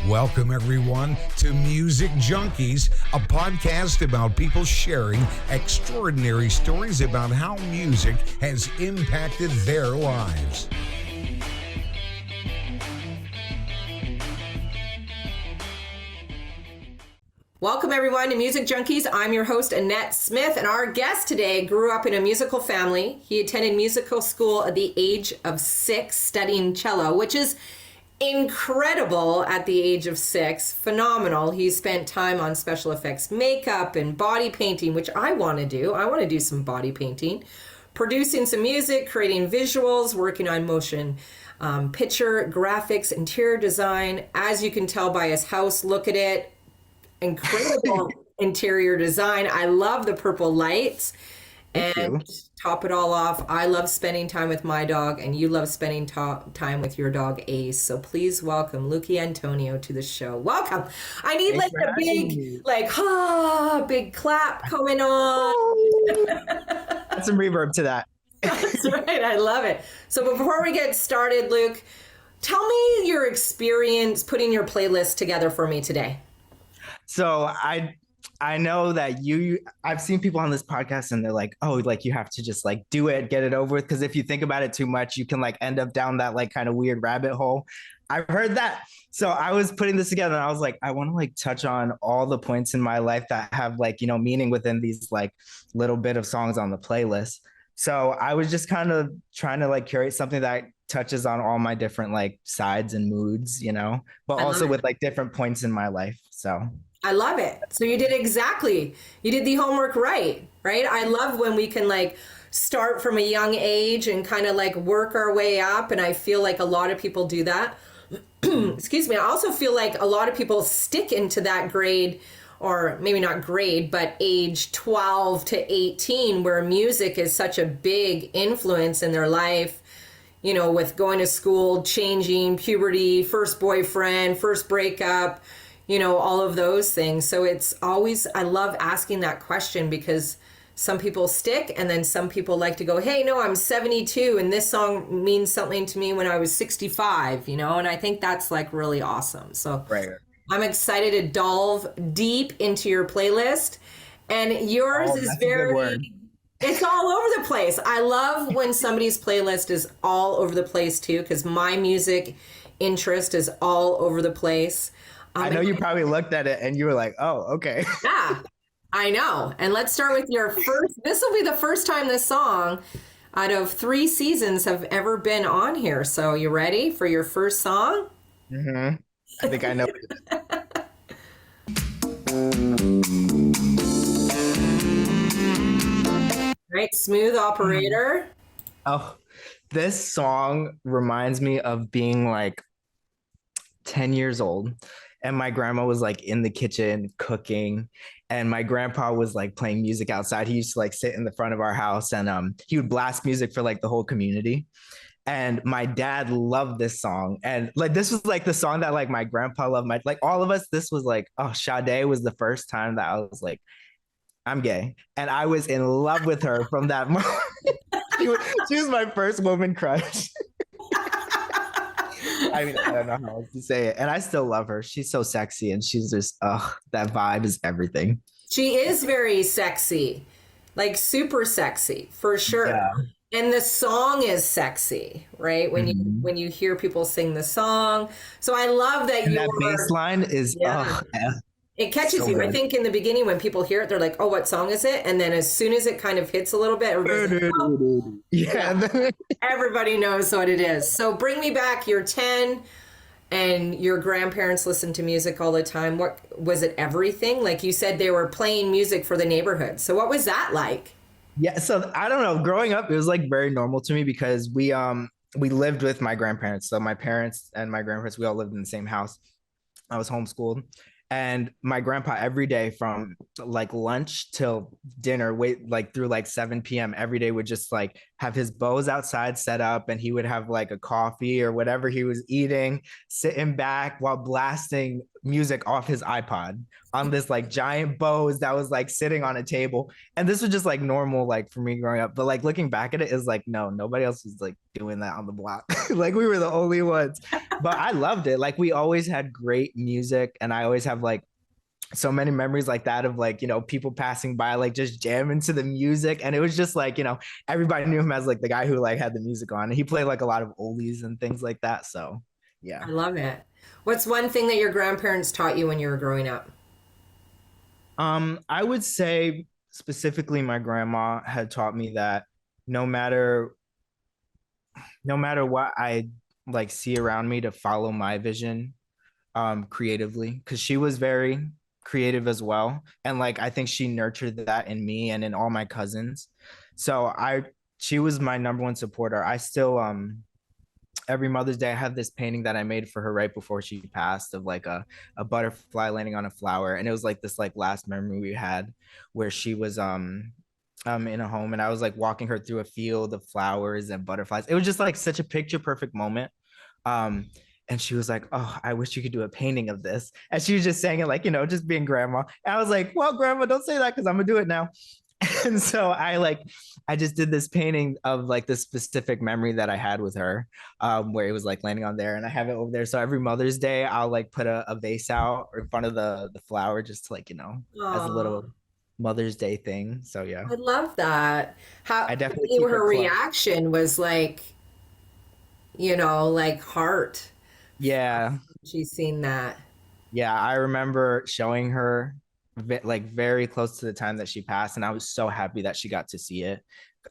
Welcome, everyone, to Music Junkies, a podcast about people sharing extraordinary stories about how music has impacted their lives. Welcome, everyone, to Music Junkies. I'm your host, Annette Smith, and our guest today grew up in a musical family. He attended musical school at the age of 6, studying cello, which is incredible at the age of 6. Phenomenal. He spent time on special effects makeup and body painting, which I want to do. I want to do some body painting. Producing some music, creating visuals, working on motion picture, graphics, interior design. As you can tell by his house, look at it. Incredible interior design. I love the purple lights. And top it all off, I love spending time with my dog, and you love spending time with your dog, Ace. So please welcome Lukey Antonio to the show. Welcome. I need Thanks like a big, big clap coming on. Add some reverb to that. That's right. I love it. So before we get started, Luke, tell me your experience putting your playlist together for me today. So I know that I've seen people on this podcast and they're like, oh, like you have to just like do it, get it over with. Because if you think about it too much, you can like end up down that like kind of weird rabbit hole. I've heard that. So I was putting this together and I was like, I want to like touch on all the points in my life that have like, meaning within these like little bit of songs on the playlist. So I was just kind of trying to like curate something that touches on all my different like sides and moods, but also with like different points in my life. So I love it. So you did the homework right? I love when we can like start from a young age and kind of like work our way up. And I feel like a lot of people do that. Excuse me. I also feel like a lot of people stick into that grade, or maybe not grade, but age 12 to 18, where music is such a big influence in their life, with going to school, changing, puberty, first boyfriend, first breakup, all of those things. So I love asking that question because some people stick and then some people like to go, hey, no, I'm 72 and this song means something to me when I was 65, and I think that's like really awesome. So right. I'm excited to delve deep into your playlist, and yours is it's all over the place. I love when somebody's playlist is all over the place too, because my music interest is all over the place. I know you probably looked at it and you were like, oh, okay. Yeah, I know. And let's start with your first. This will be the first time this song out of 3 seasons have ever been on here. So you ready for your first song? Mm-hmm. I think I know. Right, Smooth Operator. Oh, this song reminds me of being like 10 years old. And my grandma was like in the kitchen cooking, and my grandpa was like playing music outside. He used to like sit in the front of our house, and he would blast music for like the whole community. And my dad loved this song. And like, this was like the song that like my grandpa loved. Like all of us, this was like, oh, Sade was the first time that I was like, I'm gay. And I was in love with her from that moment. She was my first woman crush. I mean, I don't know how else to say it. And I still love her. She's so sexy, and she's just, that vibe is everything. She is very sexy, like super sexy for sure. Yeah. And the song is sexy, right? When you hear people sing the song. So I love that that bass line is, it catches so you. Good. I think in the beginning when people hear it, they're like, oh, what song is it? And then as soon as it kind of hits a little bit, everybody's like, oh. Yeah. Everybody knows what it is. So bring me back. You're 10 and your grandparents listened to music all the time. What was it? Everything? Like you said, they were playing music for the neighborhood. So what was that like? Yeah. So I don't know. Growing up, it was like very normal to me because we lived with my grandparents. So my parents and my grandparents, we all lived in the same house. I was homeschooled. And my grandpa every day from like lunch till dinner, like through like 7 p.m. every day would just like have his bows outside set up, and he would have like a coffee or whatever he was eating, sitting back while blasting music off his iPod on this like giant Bose that was like sitting on a table. And this was just like normal, like for me growing up. But like looking back at it is like, no, nobody else was like doing that on the block. Like we were the only ones. But I loved it. Like we always had great music, and I always have like so many memories like that of like, you know, people passing by like just jamming to the music. And it was just like, you know, everybody knew him as like the guy who like had the music on, and he played like a lot of oldies and things like that. So yeah. I love it. What's one thing that your grandparents taught you when you were growing up? I would say specifically my grandma had taught me that no matter what I like see around me, to follow my vision creatively, because she was very creative as well. And like I think she nurtured that in me and in all my cousins. So she was my number one supporter. I still every Mother's Day I have this painting that I made for her right before she passed of like a butterfly landing on a flower. And it was like this like last memory we had where she was in a home, and I was like walking her through a field of flowers and butterflies. It was just like such a picture perfect moment. Um, and she was like, "Oh, I wish you could do a painting of this." And she was just saying it like, you know, just being grandma. And I was like, "Well, grandma, don't say that because I'm gonna do it now." And so I just did this painting of like this specific memory that I had with her, where it was like landing on there, and I have it over there. So every Mother's Day, I'll like put a vase out in front of the flower, just to, like, you know, as a Oh, little Mother's Day thing. So yeah, I love that. How I definitely keep her her close. reaction was like, like heart. Yeah, She's seen that. yeah, I remember showing her like very close to the time that she passed, and I was so happy that she got to see it.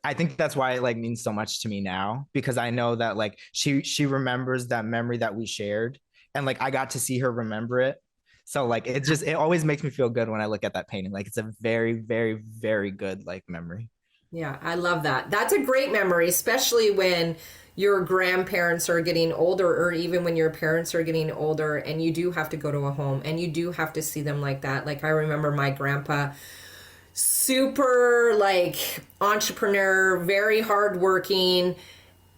I think that's why it like means so much to me now, because I know that like she remembers that memory that we shared, and like I got to see her remember it. So like it always makes me feel good when I look at that painting. Like it's a very, very, very good like memory. Yeah, I love that. That's a great memory, especially when your grandparents are getting older, or even when your parents are getting older, and you do have to go to a home and you do have to see them like that. Like, I remember my grandpa, super like entrepreneur, very hardworking.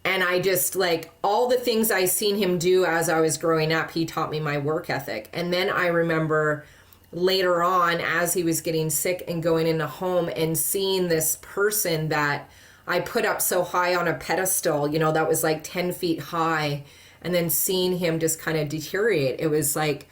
And I just like all the things I seen him do as I was growing up, he taught me my work ethic. And then I remember later on, as he was getting sick and going in a home, and seeing this person that I put up so high on a pedestal, that was like 10 feet high, and then seeing him just kind of deteriorate. It was like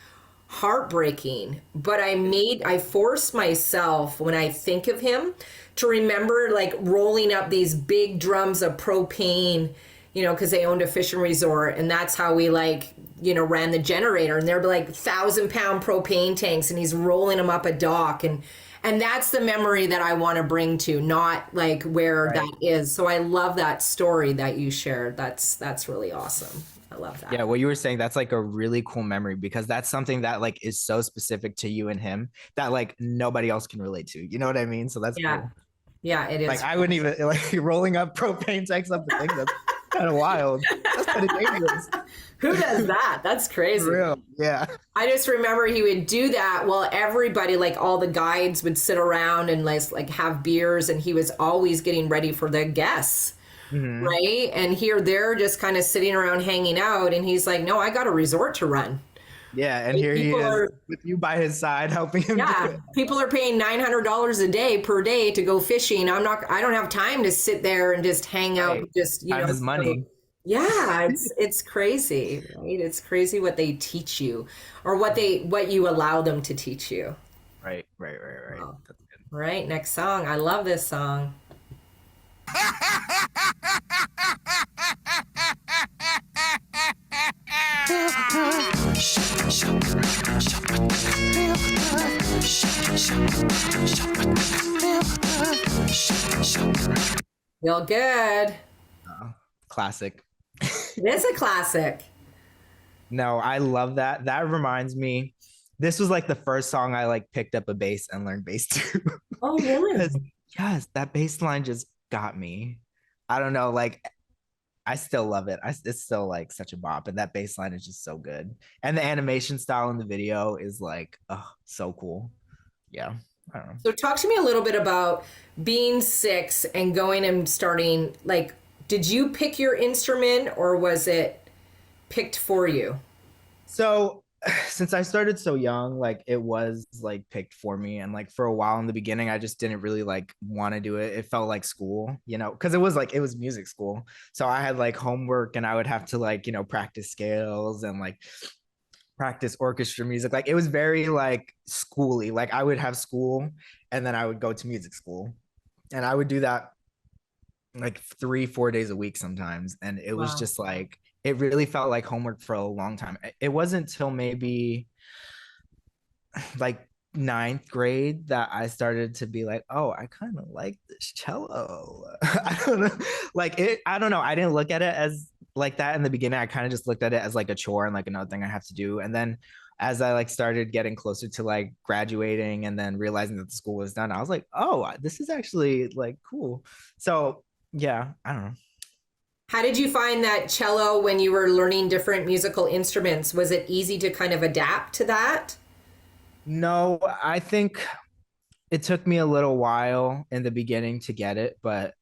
heartbreaking. But I forced myself when I think of him to remember like rolling up these big drums of propane, because they owned a fishing resort, and that's how we like, ran the generator, and there'd be like 1,000-pound propane tanks, and he's rolling them up a dock, and that's the memory that I want to bring to, not like where Right. that is. So I love that story that you shared. That's really awesome. I love that. Yeah, what you were saying, that's like a really cool memory, because that's something that like is so specific to you and him that like nobody else can relate to. You know what I mean? So that's Yeah. cool. Yeah, it Like is. I wouldn't even like rolling up propane tanks up the thing. That's kind of wild. That's kind of dangerous. Who does that? That's crazy. For real. Yeah. I just remember he would do that while everybody, like all the guides, would sit around and like have beers, and he was always getting ready for the guests, Hmm. right? And here they're just kind of sitting around hanging out, and he's like, "No, I got a resort to run." Yeah. And here he People is are, with you by his side, helping him do yeah, it. people are paying $900 a day per day to go fishing. I don't have time to sit there and just hang out, Right. just Time is so money. yeah, it's crazy, right? It's crazy what they teach you, or what you allow them to teach you. Right. Right. Right. Right. Oh, That's good. right, next song. I love this song. Feel good. Classic. It is a classic. No, I love that. That reminds me, this was like the first song I like picked up a bass and learned bass to. Oh, really? 'Cause, yes, that bass line just got me. I don't know, like I still love it. It's still like such a bop, and that bass line is just so good. And the animation style in the video is like, oh, so cool. Yeah. I don't know. So talk to me a little bit about being 6 and going and starting, like, did you pick your instrument or was it picked for you? So since I started so young, like it was like picked for me. And like for a while in the beginning, I just didn't really like want to do it. It felt like school, you know, because it was music school. So I had like homework and I would have to like, practice scales and like practice orchestra music. Like it was very like schooly. Like I would have school and then I would go to music school. And I would do that like 3, 4 days a week sometimes. And it was Wow. just like it really felt like homework for a long time. It wasn't till maybe like ninth grade that I started to be like, oh, I kind of like this cello. I don't know. I don't know. I didn't look at it as like that in the beginning. I kind of just looked at it as like a chore and like another thing I have to do. And then as I like started getting closer to like graduating and then realizing that the school was done, I was like, oh, this is actually like cool. So yeah, I don't know. How did you find that cello when you were learning different musical instruments? Was it easy to kind of adapt to that? No, I think it took me a little while in the beginning to get it, but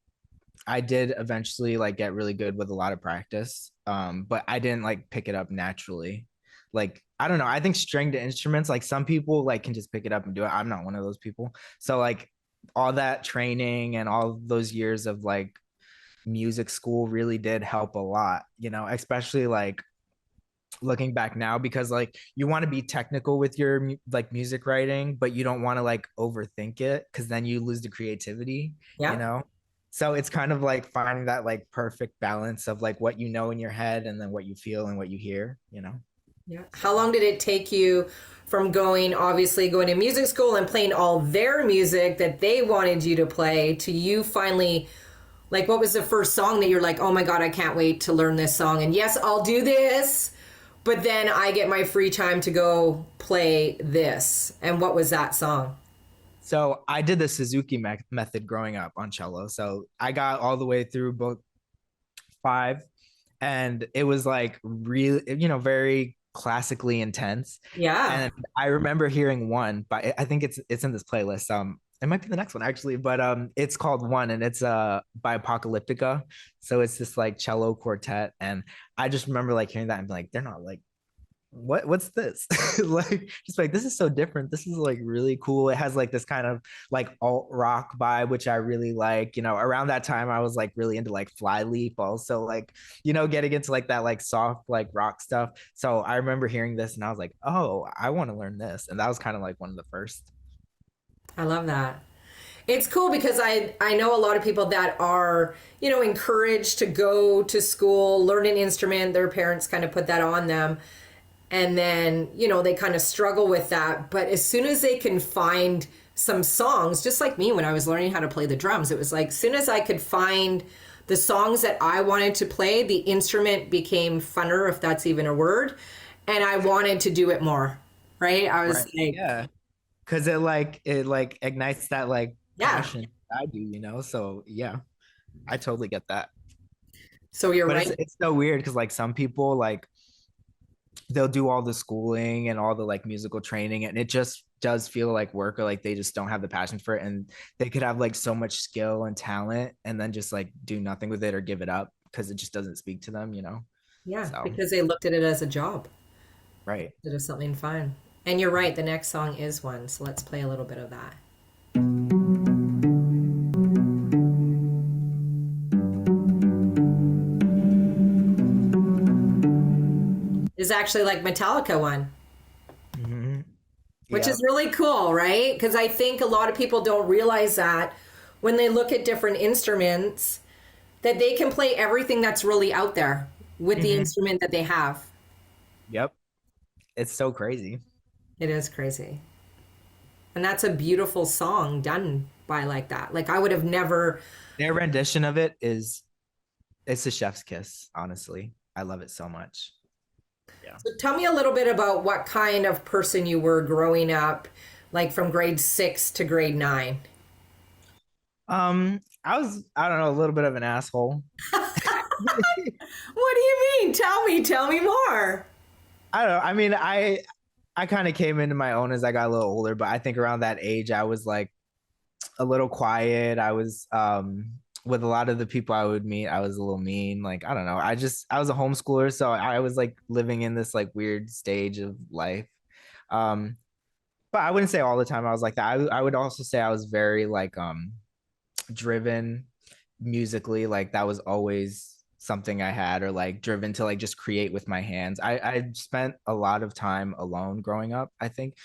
I did eventually like get really good with a lot of practice. But I didn't like pick it up naturally. Like, I don't know. I think stringed instruments, like some people like can just pick it up and do it. I'm not one of those people. So like all that training and all those years of like music school really did help a lot, especially like looking back now because like you want to be technical with your like music writing but you don't want to like overthink it because then you lose the creativity you Yeah. know so it's kind of like finding that like perfect balance of like what you know in your head and then what you feel and what you hear. Yeah. How long did it take you from obviously going to music school and playing all their music that they wanted you to play to you finally, like, what was the first song that you're like, oh my God, I can't wait to learn this song? And yes, I'll do this, but then I get my free time to go play this. And what was that song? So I did the Suzuki method growing up on cello, so I got all the way through book 5 and it was like really very classically intense. Yeah. And I remember hearing one, but I think it's in this playlist. It might be the next one actually, but it's called One, and it's by Apocalyptica. So it's this like cello quartet, and I just remember like hearing that and be like, they're not like what's this? Like just like this is so different. This is like really cool. It has like this kind of like alt rock vibe, which I really like. Around that time I was like really into like Flyleaf, also like, getting into like that like soft like rock stuff. So I remember hearing this and I was like, oh, I want to learn this. And that was kind of like one of the first. I love that. It's cool because I know a lot of people that are, encouraged to go to school, learn an instrument. Their parents kind of put that on them. And then, they kind of struggle with that. But as soon as they can find some songs, just like me when I was learning how to play the drums, it was like, as soon as I could find the songs that I wanted to play, the instrument became funner, if that's even a word. And I wanted to do it more. Right. I was Right. like, Yeah. Because it like ignites that like yeah. passion I do. So yeah, I totally get that. So you're But right. it's so weird because like some people like they'll do all the schooling and all the like musical training and it just does feel like work or like they just don't have the passion for it and they could have like so much skill and talent and then just like do nothing with it or give it up because it just doesn't speak to them. Yeah. So Because they looked at it as a job. right. It is something fun. And you're right. The next song is one. So let's play a little bit of that. Is actually like Metallica one, Mm-hmm. which Yeah. is really cool, right? Because I think a lot of people don't realize that when they look at different instruments, that they can play everything that's really out there with the Mm-hmm. instrument that they have. Yep. It's so crazy. It is crazy. And that's a beautiful song done by like that. Like I would have never. Their rendition of it is it's a chef's kiss, honestly. I love it so much. Yeah. So tell me a little bit about what kind of person you were growing up, like from grade 6 to grade 9. I don't know, a little bit of an asshole. What do you mean? Tell me more. I don't know. I mean, I kind of came into my own as I got a little older, but I think around that age I was like a little quiet. I was with a lot of the people I would meet, I was a little mean. Like, I don't know. I was a homeschooler, so I was like living in this like weird stage of life. Um, but I wouldn't say all the time I was like that. I would also say I was very like driven musically. Like that was always something I had, or like driven to like just create with my hands. I spent a lot of time alone growing up, I think,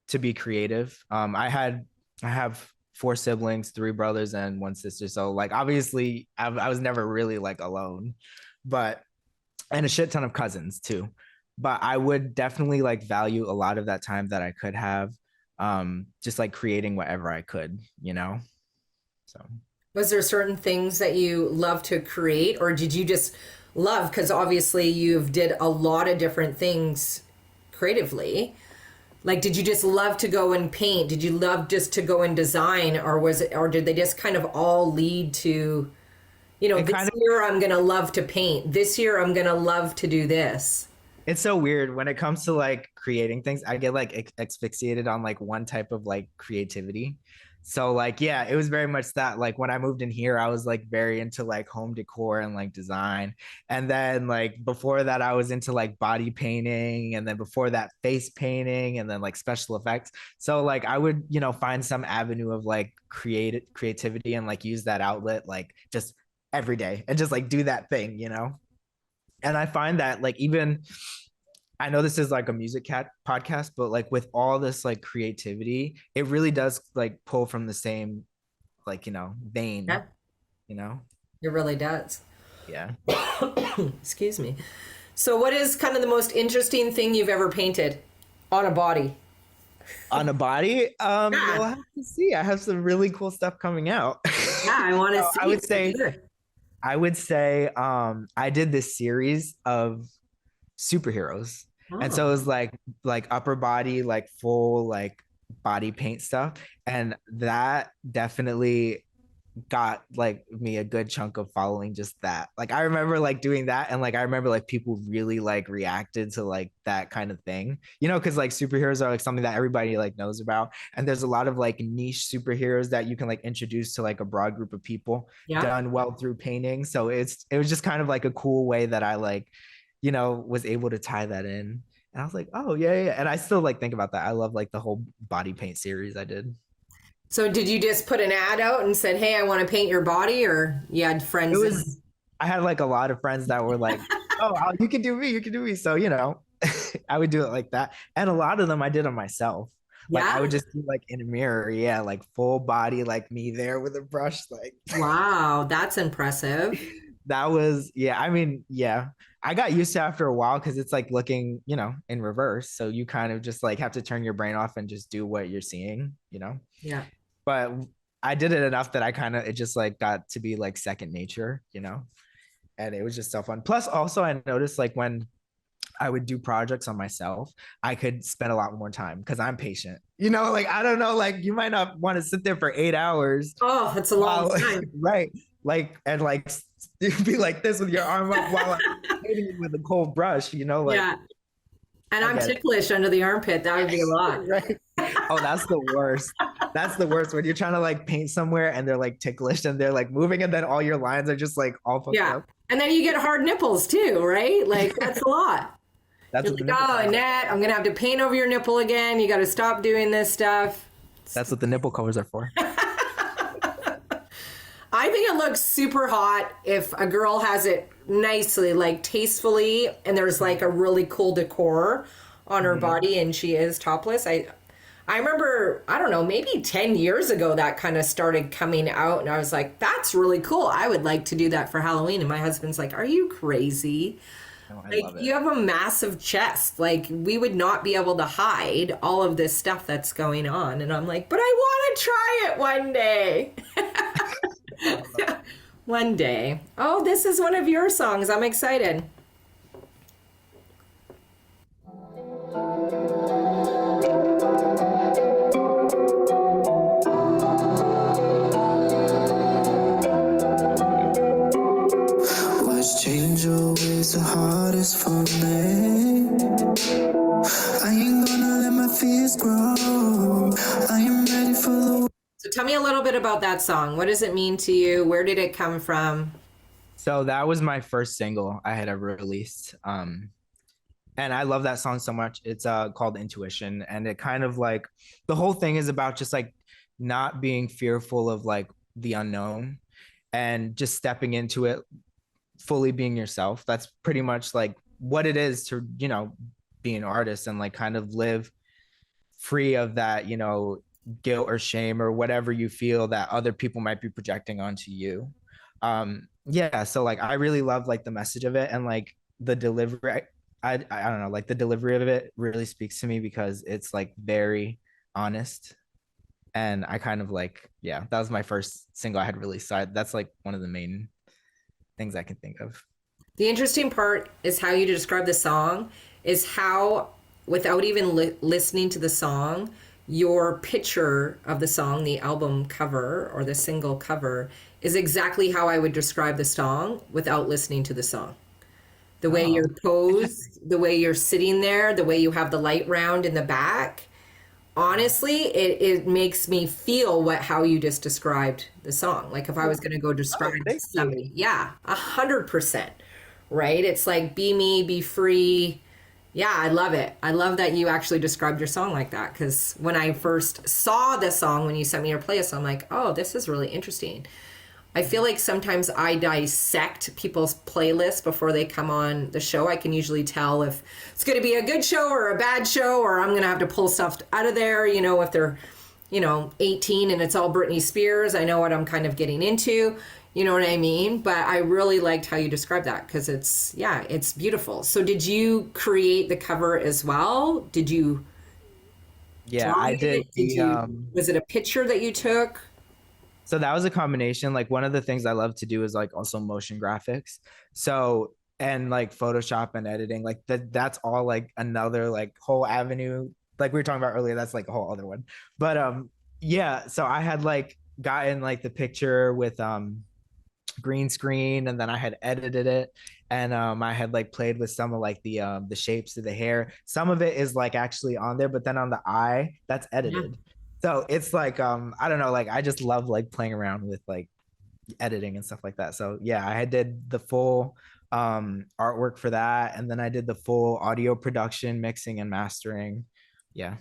to be creative. I have four siblings, three brothers and one sister. So like obviously I was never really like alone, but and a shit ton of cousins too. But I would definitely like value a lot of that time that I could have, just like creating whatever I could, you know? So Was there certain things that you love to create, or did you just love, because obviously you've did a lot of different things creatively. Like, did you just love to go and paint? Did you love just to go and design, or was it, or did they just kind of all lead to, this year I'm going to love to paint. This year I'm going to love to do this. it's so weird when it comes to like creating things. I get like asphyxiated on like one type of like creativity. So like yeah, it was very much that. Like when I moved in here, I was like very into like home decor and like design. And then like before that, I was into like body painting, and then before that face painting, and then like special effects. So like I would, find some avenue of like creativity and like use that outlet like just every day and just like do that thing. And I find that like even I know this is like a music cat podcast, but like with all this like creativity, it really does like pull from the same like, vein, Yeah, you know? it really does. Yeah. Excuse me. So what is kind of the most interesting thing you've ever painted on a body? On a body, Yeah. we'll have to see. I have some really cool stuff coming out. Yeah, I want to see. I would say I did this series of superheroes. And so it was like upper body, like full like body paint stuff. And that definitely got like me a good chunk of following just that. Like I remember like doing that, and like I remember like people really like reacted to like that kind of thing. Because like superheroes are like something that everybody like knows about. And there's a lot of like niche superheroes that you can like introduce to like a broad group of people, done well through painting. So it was just kind of like a cool way that I like was able to tie that in. And I was like, oh, yeah. And I still like think about that. I love like the whole body paint series I did. So did you just put an ad out and said, hey, I want to paint your body, or you had friends? I had like a lot of friends that were like, oh, you can do me. So, I would do it like that. And a lot of them I did on myself. Like I would just do like in a mirror. Yeah. Like full body, like me there with a brush. Like, wow, that's impressive. That was, yeah. I mean, yeah. I got used to after a while because it's like looking, in reverse. So you kind of just like have to turn your brain off and just do what you're seeing. Yeah. But I did it enough that it just like got to be like second nature, and it was just so fun. Plus, also, I noticed like when I would do projects on myself, I could spend a lot more time because I'm patient. Like I don't know, like you might not want to sit there for 8 hours. Oh, that's a long time. Right. Like, and like be like this with your arm up while I'm hitting it with a cold brush, like. Yeah. And I'm ticklish under the armpit. That would be a lot. Right. Oh, that's the worst. That's the worst when you're trying to like paint somewhere and they're like ticklish and they're like moving, and then all your lines are just like all fucked up. And then you get hard nipples too, right? Like that's a lot. You're like, oh, Annette, I'm gonna have to paint over your nipple again. You got to stop doing this stuff. That's what the nipple covers are for. I think it looks super hot if a girl has it nicely, like tastefully, and there's like a really cool decor on her body and she is topless. I remember, I don't know, maybe 10 years ago that kind of started coming out, and I was like, that's really cool. I would like to do that for Halloween. And my husband's like, are you crazy? Oh, I like, love it. you have a massive chest. Like, we would not be able to hide all of this stuff that's going on. And I'm like, but I want to try it one day. One day. Oh, this is one of your songs. I'm excited. Was change always the hardest for me? I ain't gonna let my fears grow. I am ready for the. So tell me a little bit about that song. What does it mean to you? Where did it come from? So that was my first single I had ever released. And I love that song so much. It's called Intuition, and it kind of like the whole thing is about just like not being fearful of like the unknown and just stepping into it, fully being yourself. That's pretty much like what it is to, be an artist and like kind of live free of that, guilt or shame or whatever you feel that other people might be projecting onto you. Yeah, so like I really love like the message of it, and like the delivery. I don't know, like the delivery of it really speaks to me because it's like very honest, and I kind of like, yeah, that was my first single I had released. So that's like one of the main things I can think of. The interesting part is how you describe the song is how, without even listening to the song, your picture of the song, the album cover or the single cover, is exactly how I would describe the song without listening to the song. The way you're posed, the way you're sitting there, the way you have the light round in the back. Honestly, it makes me feel how you just described the song. Like if I was going to go describe somebody, yeah, 100%, right? It's like be me, be free. Yeah, I love it. I love that you actually described your song like that, because when I first saw the song, when you sent me your playlist, I'm like, oh, this is really interesting. I feel like sometimes I dissect people's playlists before they come on the show. I can usually tell if it's going to be a good show or a bad show, or I'm going to have to pull stuff out of there. If they're, 18 and it's all Britney Spears, I know what I'm kind of getting into. You know what I mean? But I really liked how you described that because it's beautiful. So did you create the cover as well? Did you? Yeah, I did. Was it a picture that you took? So that was a combination. Like one of the things I love to do is like also motion graphics. So, and like Photoshop and editing, like that's all like another like whole avenue. Like we were talking about earlier, that's like a whole other one. But yeah, so I had like gotten like the picture with green screen, and then I had edited it, and I had like played with some of like the shapes of the hair. Some of it is like actually on there, but then on the eye, that's edited. Yeah. So it's like I don't know, like I just love like playing around with like editing and stuff like that. So yeah, I did the full artwork for that, and then I did the full audio production, mixing and mastering. Yeah.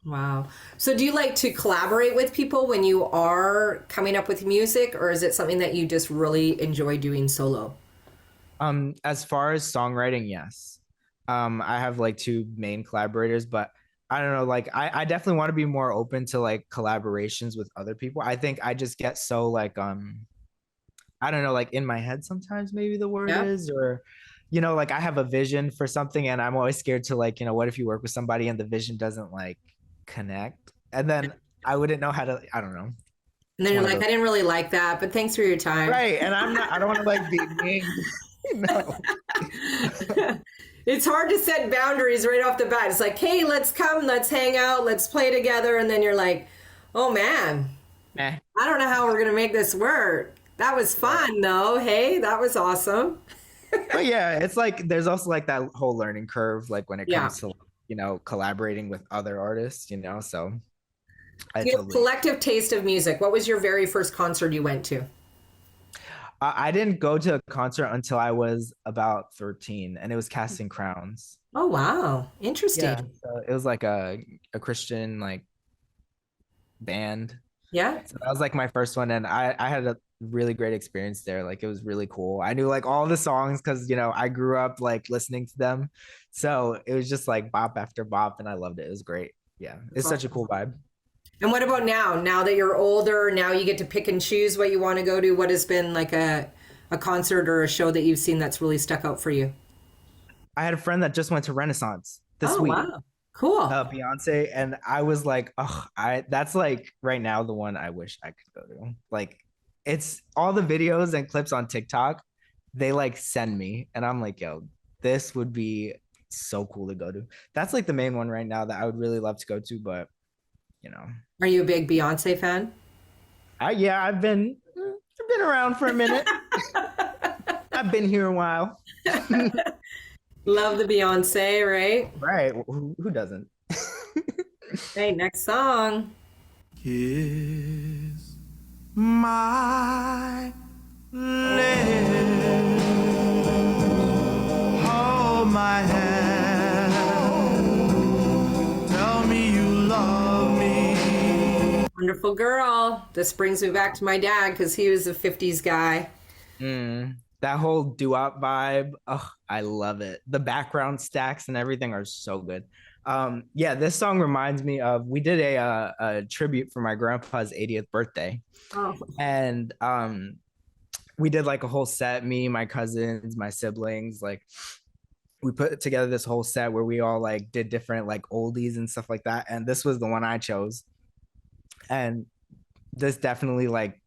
Wow. So do you like to collaborate with people when you are coming up with music, or is it something that you just really enjoy doing solo? As far as songwriting, yes. I have like two main collaborators, but I don't know, like I definitely want to be more open to like collaborations with other people. I think I just get so like I don't know, like in my head sometimes maybe the word is, or like I have a vision for something and I'm always scared to like, what if you work with somebody and the vision doesn't like connect, and then I wouldn't know how to, I don't know. And then you're like, I didn't really like that, but thanks for your time. Right. And I don't want to like be mean. No. It's hard to set boundaries right off the bat. It's like, hey, let's come, let's hang out, let's play together. And then you're like, oh man, I don't know how we're going to make this work. That was fun though. Hey, that was awesome. But yeah, it's like, there's also like that whole learning curve, like when it comes to, collaborating with other artists, so. Your collective taste of music. What was your very first concert you went to? I didn't go to a concert until I was about 13, and it was Casting Crowns. Oh, wow. Interesting. Yeah, so it was like a Christian like band. Yeah. So that was like my first one, and I had a really great experience there. Like it was really cool. I knew like all the songs because I grew up like listening to them. So it was just like bop after bop, and I loved it. It was great. Yeah. It's such a cool vibe. And what about now? Now that you're older, now you get to pick and choose what you want to go to. What has been like a concert or a show that you've seen that's really stuck out for you? I had a friend that just went to Renaissance this week. Wow. Cool. Beyonce. And I was like, that's like right now the one I wish I could go to. Like it's all the videos and clips on TikTok. They like send me and I'm like, yo, this would be so cool to go to. That's like the main one right now that I would really love to go to, but Are you a big Beyonce fan? I've been around for a minute. I've been here a while. Love the Beyonce, right? Right. Who doesn't? Hey, next song. Kiss my lips, hold my hand, tell me you love me. Wonderful Girl. This brings me back to my dad because he was a 50s guy. That whole doo-wop vibe. Oh, I love it. The background stacks and everything are so good. Yeah, this song reminds me of we did a tribute for my grandpa's 80th birthday, Oh, and we did like a whole set. Me, my cousins, my siblings, like we put together this whole set where we all like did different like oldies and stuff like that. And this was the one I chose, and this definitely like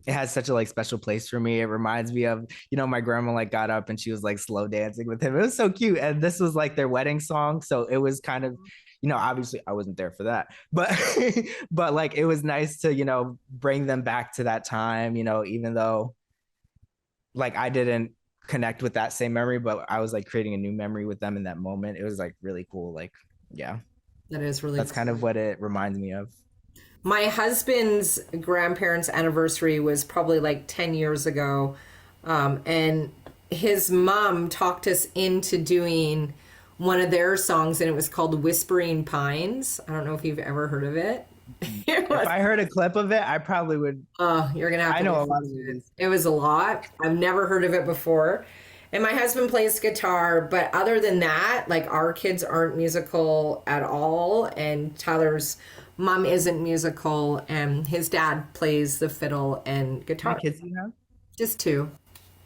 it has such a like special place for me. It reminds me of, my grandma like got up and she was like slow dancing with him. It was so cute. And this was like their wedding song. So it was kind of, obviously I wasn't there for that, but but like it was nice to, bring them back to that time, even though like I didn't connect with that same memory, but I was like creating a new memory with them in that moment. It was like really cool. Like, yeah. that is really That's cool. kind of what it reminds me of. My husband's grandparents' anniversary was probably like 10 years ago. And his mom talked us into doing one of their songs, and it was called Whispering Pines. I don't know if you've ever heard of it. If I heard a clip of it, I probably would. You're going to have to I know a listen lot of to it. it. It was a lot. I've never heard of it before. And my husband plays guitar, but other than that, like our kids aren't musical at all. And Tyler's mom isn't musical, and his dad plays the fiddle and How guitar. many kids do you have? Just two.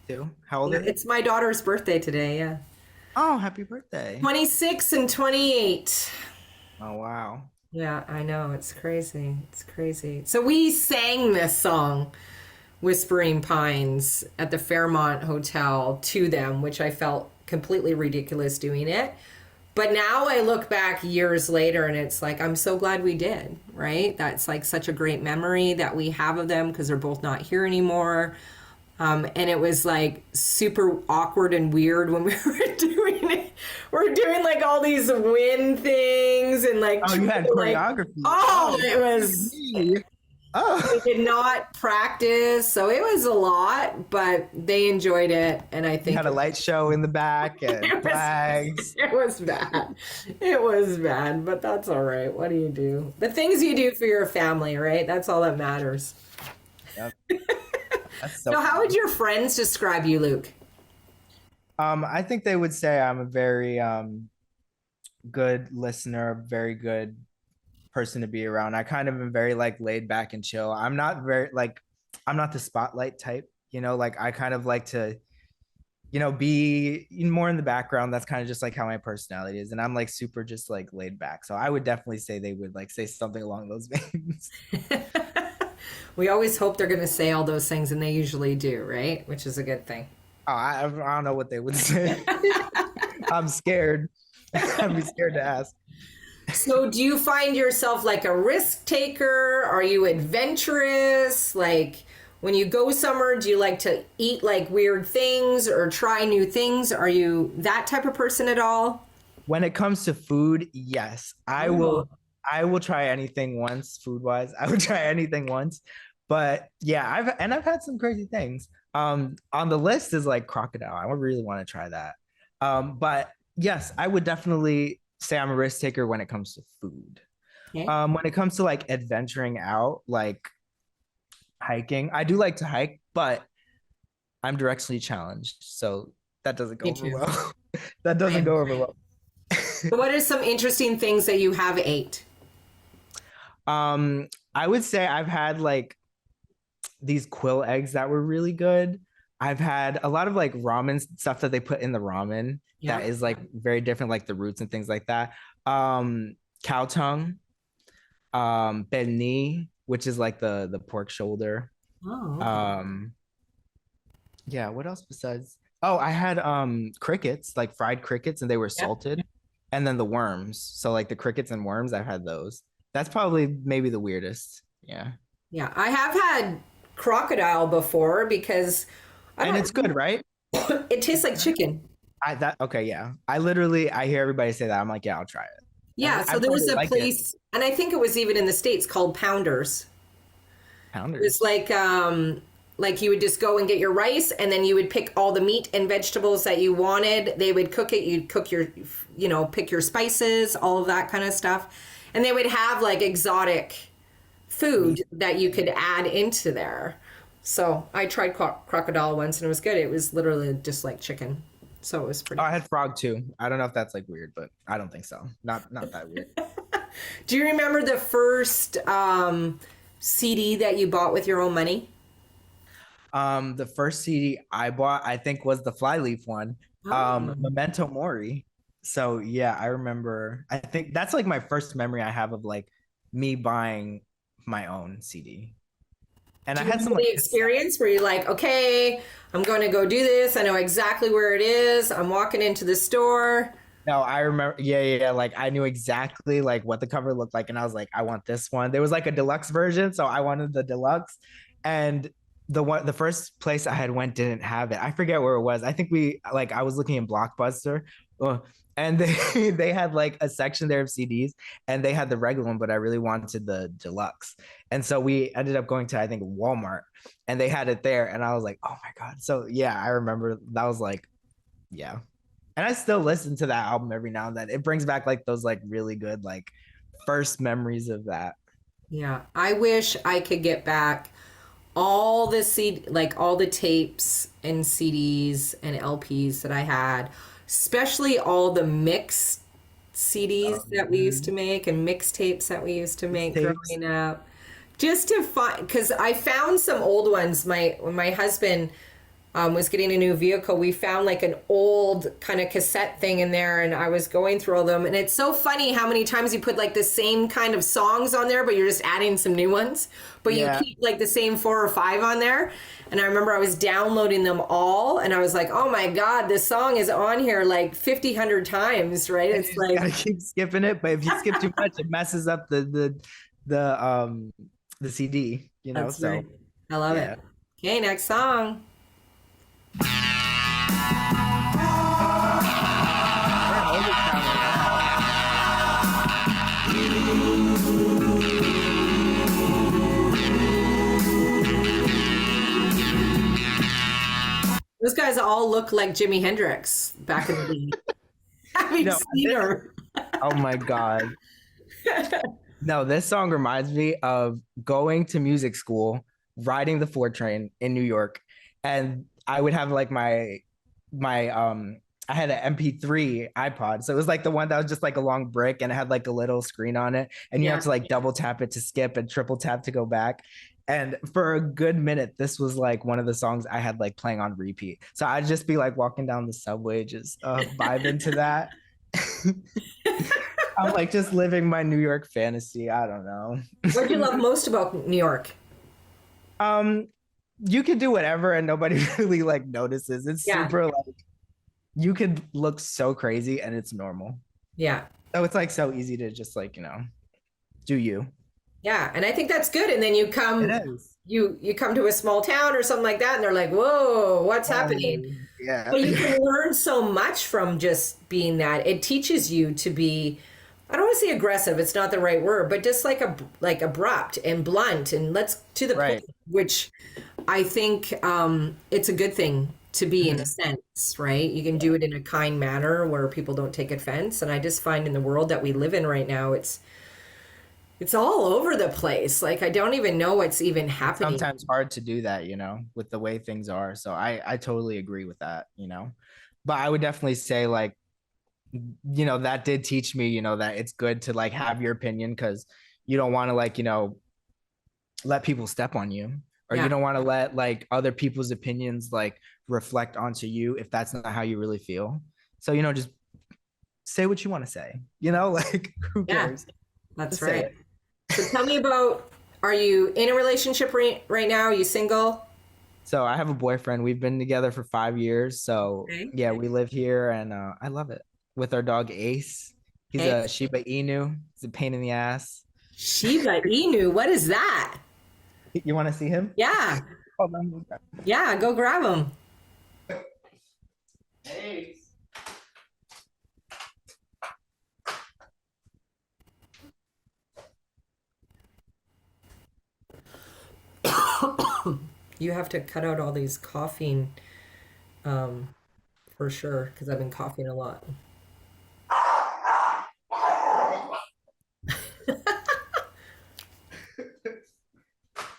Too? How old are they? It's my daughter's birthday today, yeah. Oh, happy birthday. 26 and 28. Oh, wow. Yeah, I know. It's crazy. It's crazy. So we sang this song, Whispering Pines, at the Fairmont Hotel to them, which I felt completely ridiculous doing it. But now I look back years later and it's like, I'm so glad we did, right? That's like such a great memory that we have of them because they're both not here anymore. And it was like super awkward and weird when we were doing it. We're doing like all these wind things and like. Oh, you had like, choreography. oh, it was. Oh. We did not practice, so it was a lot, but they enjoyed it, and I think You had a light show in the back and flags. it was bad. It was bad, but that's all right. What do you do? The things you do for your family, right? That's all that matters. Yep. That's So, how would your friends describe you, Luke? I think they would say I'm a very good listener, very good person to be around. I kind of am very like laid back and chill. I'm not the spotlight type, like I kind of like to, be more in the background. That's kind of just like how my personality is. And I'm like super just like laid back. So I would definitely say they would like say something along those veins. We always hope they're going to say all those things, and they usually do, right? Which is a good thing. Oh, I don't know what they would say. I'm scared. I'd be scared to ask. So do you find yourself like a risk taker? Are you adventurous? Like when you go somewhere, do you like to eat like weird things or try new things? Are you that type of person at all? When it comes to food, yes. I will try anything once food wise. I would try anything once. But yeah, I've had some crazy things. On the list is like crocodile. I would really want to try that. But yes, I would definitely say I'm a risk taker when it comes to food. Okay. When it comes to like adventuring out, like hiking, I do like to hike, but I'm directionally challenged, so that doesn't go over well. That doesn't go over well. So what are some interesting things that you have ate? I would say I've had like these quill eggs that were really good. I've had a lot of like ramen stuff that they put in the ramen that is like very different, like the roots and things like that. Cow tongue, beni, which is like the pork shoulder. Oh, okay. Yeah, what else besides? Oh, I had crickets, like fried crickets, and they were salted. And then the worms. So like the crickets and worms, I've had those. That's probably maybe the weirdest. Yeah. Yeah, I have had crocodile before because And it's good, right? it tastes like chicken. Okay, yeah. I hear everybody say that. I'm like, yeah, I'll try it. And Yeah, so I've there heard was they a like it. place, and I think it was even in the States, called Pounders. It was Pounders. like you would just go and get your rice, and then you would pick all the meat and vegetables that you wanted. They would cook it. You'd cook your, pick your spices, all of that kind of stuff. And they would have like exotic food Meat. that you could add into there. So I tried crocodile once, and it was good. It was literally just like chicken. So it was Oh, pretty. I had frog too. I don't know if that's like weird, but I don't think so. Not that weird. Do you remember the first CD that you bought with your own money? The first CD I bought, I think, was the Flyleaf one, Oh. Memento Mori. So yeah, I remember. I think that's like my first memory I have of like me buying my own CD. And Do I you had some remember like the cassette. experience where you're like, okay, I'm going to go do this. I know exactly where it is. I'm walking into the store. No, I remember. Yeah, yeah, yeah. Like I knew exactly like what the cover looked like, and I was like, I want this one. There was like a deluxe version, so I wanted the deluxe. And the first place I had went didn't have it. I forget where it was. I think I was looking in Blockbuster, and they they had like a section there of CDs, and they had the regular one, but I really wanted the deluxe. And so we ended up going to, I think, Walmart, and they had it there, and I was like, oh my god. So yeah, I remember that was like, yeah. And I still listen to that album every now and then. It brings back like those like really good like first memories of that. Yeah. I wish I could get back all the like all the tapes and CDs and LPs that I had, especially all the mix CDs that we used to make and mixtapes that we used to make Tapes. growing up. Just to find, because I found some old ones. When my husband was getting a new vehicle, we found like an old kind of cassette thing in there, and I was going through all them. And it's so funny how many times you put like the same kind of songs on there, but you're just adding some new ones. But you Yeah. keep like the same 4 or 5 on there. And I remember I was downloading them all, and I was like, oh my God, this song is on here like 50, 100 times, right? And It's you just gotta like, keep skipping it. But if you skip too much, it messes up the the CD, you know. that's So right. I love yeah. it. Okay, next song. We're in overtime right Those guys all look like Jimi Hendrix back in the day. now. Having seen her. Oh my God. No, this song reminds me of going to music school, riding the 4 train in New York, and I would have like my I had an MP3 iPod. So it was like the one that was just like a long brick and it had like a little screen on it. And you have Yeah. to like double tap it to skip and triple tap to go back. And for a good minute, this was like one of the songs I had like playing on repeat. So I'd just be like walking down the subway, just vibing to that. I'm like just living my New York fantasy. I don't know. What do you love most about New York? um, you can do whatever and nobody really like notices. It's Yeah. super like you could look so crazy and it's normal. Yeah. So it's like so easy to just like, do you. Yeah. And I think that's good. And then you It come is. you come to a small town or something like that, and they're like, whoa, what's happening? Yeah. But you can learn so much from just being that. It teaches you to be, I don't want to say aggressive, it's not the right word, but just like abrupt and blunt and let's to the Right. point, which I think it's a good thing to be in a Mhm. sense, right? You can do it in a kind manner where people don't take offense. And I just find in the world that we live in right now, it's all over the place. Like I don't even know what's even happening. Sometimes hard to do that, with the way things are. So I totally agree with that. But I would definitely say like, that did teach me, that it's good to like have your opinion because you don't want to like, let people step on you or you Yeah. don't want to let like other people's opinions like reflect onto you if that's not how you really feel. So, just say what you want to say, like who Yeah, cares? that's Just say right. it. So tell me about, are you in a relationship right now? Are you single? So I have a boyfriend. We've been together for 5 years. So Okay. yeah, we live here and I love it with our dog Ace. He's Okay. a Shiba Inu. He's a pain in the ass. Shiba Inu, what is that? You want to see him? Yeah. Hold on. Yeah, go grab him. Ace. You have to cut out all these coughing, for sure, because I've been coughing a lot.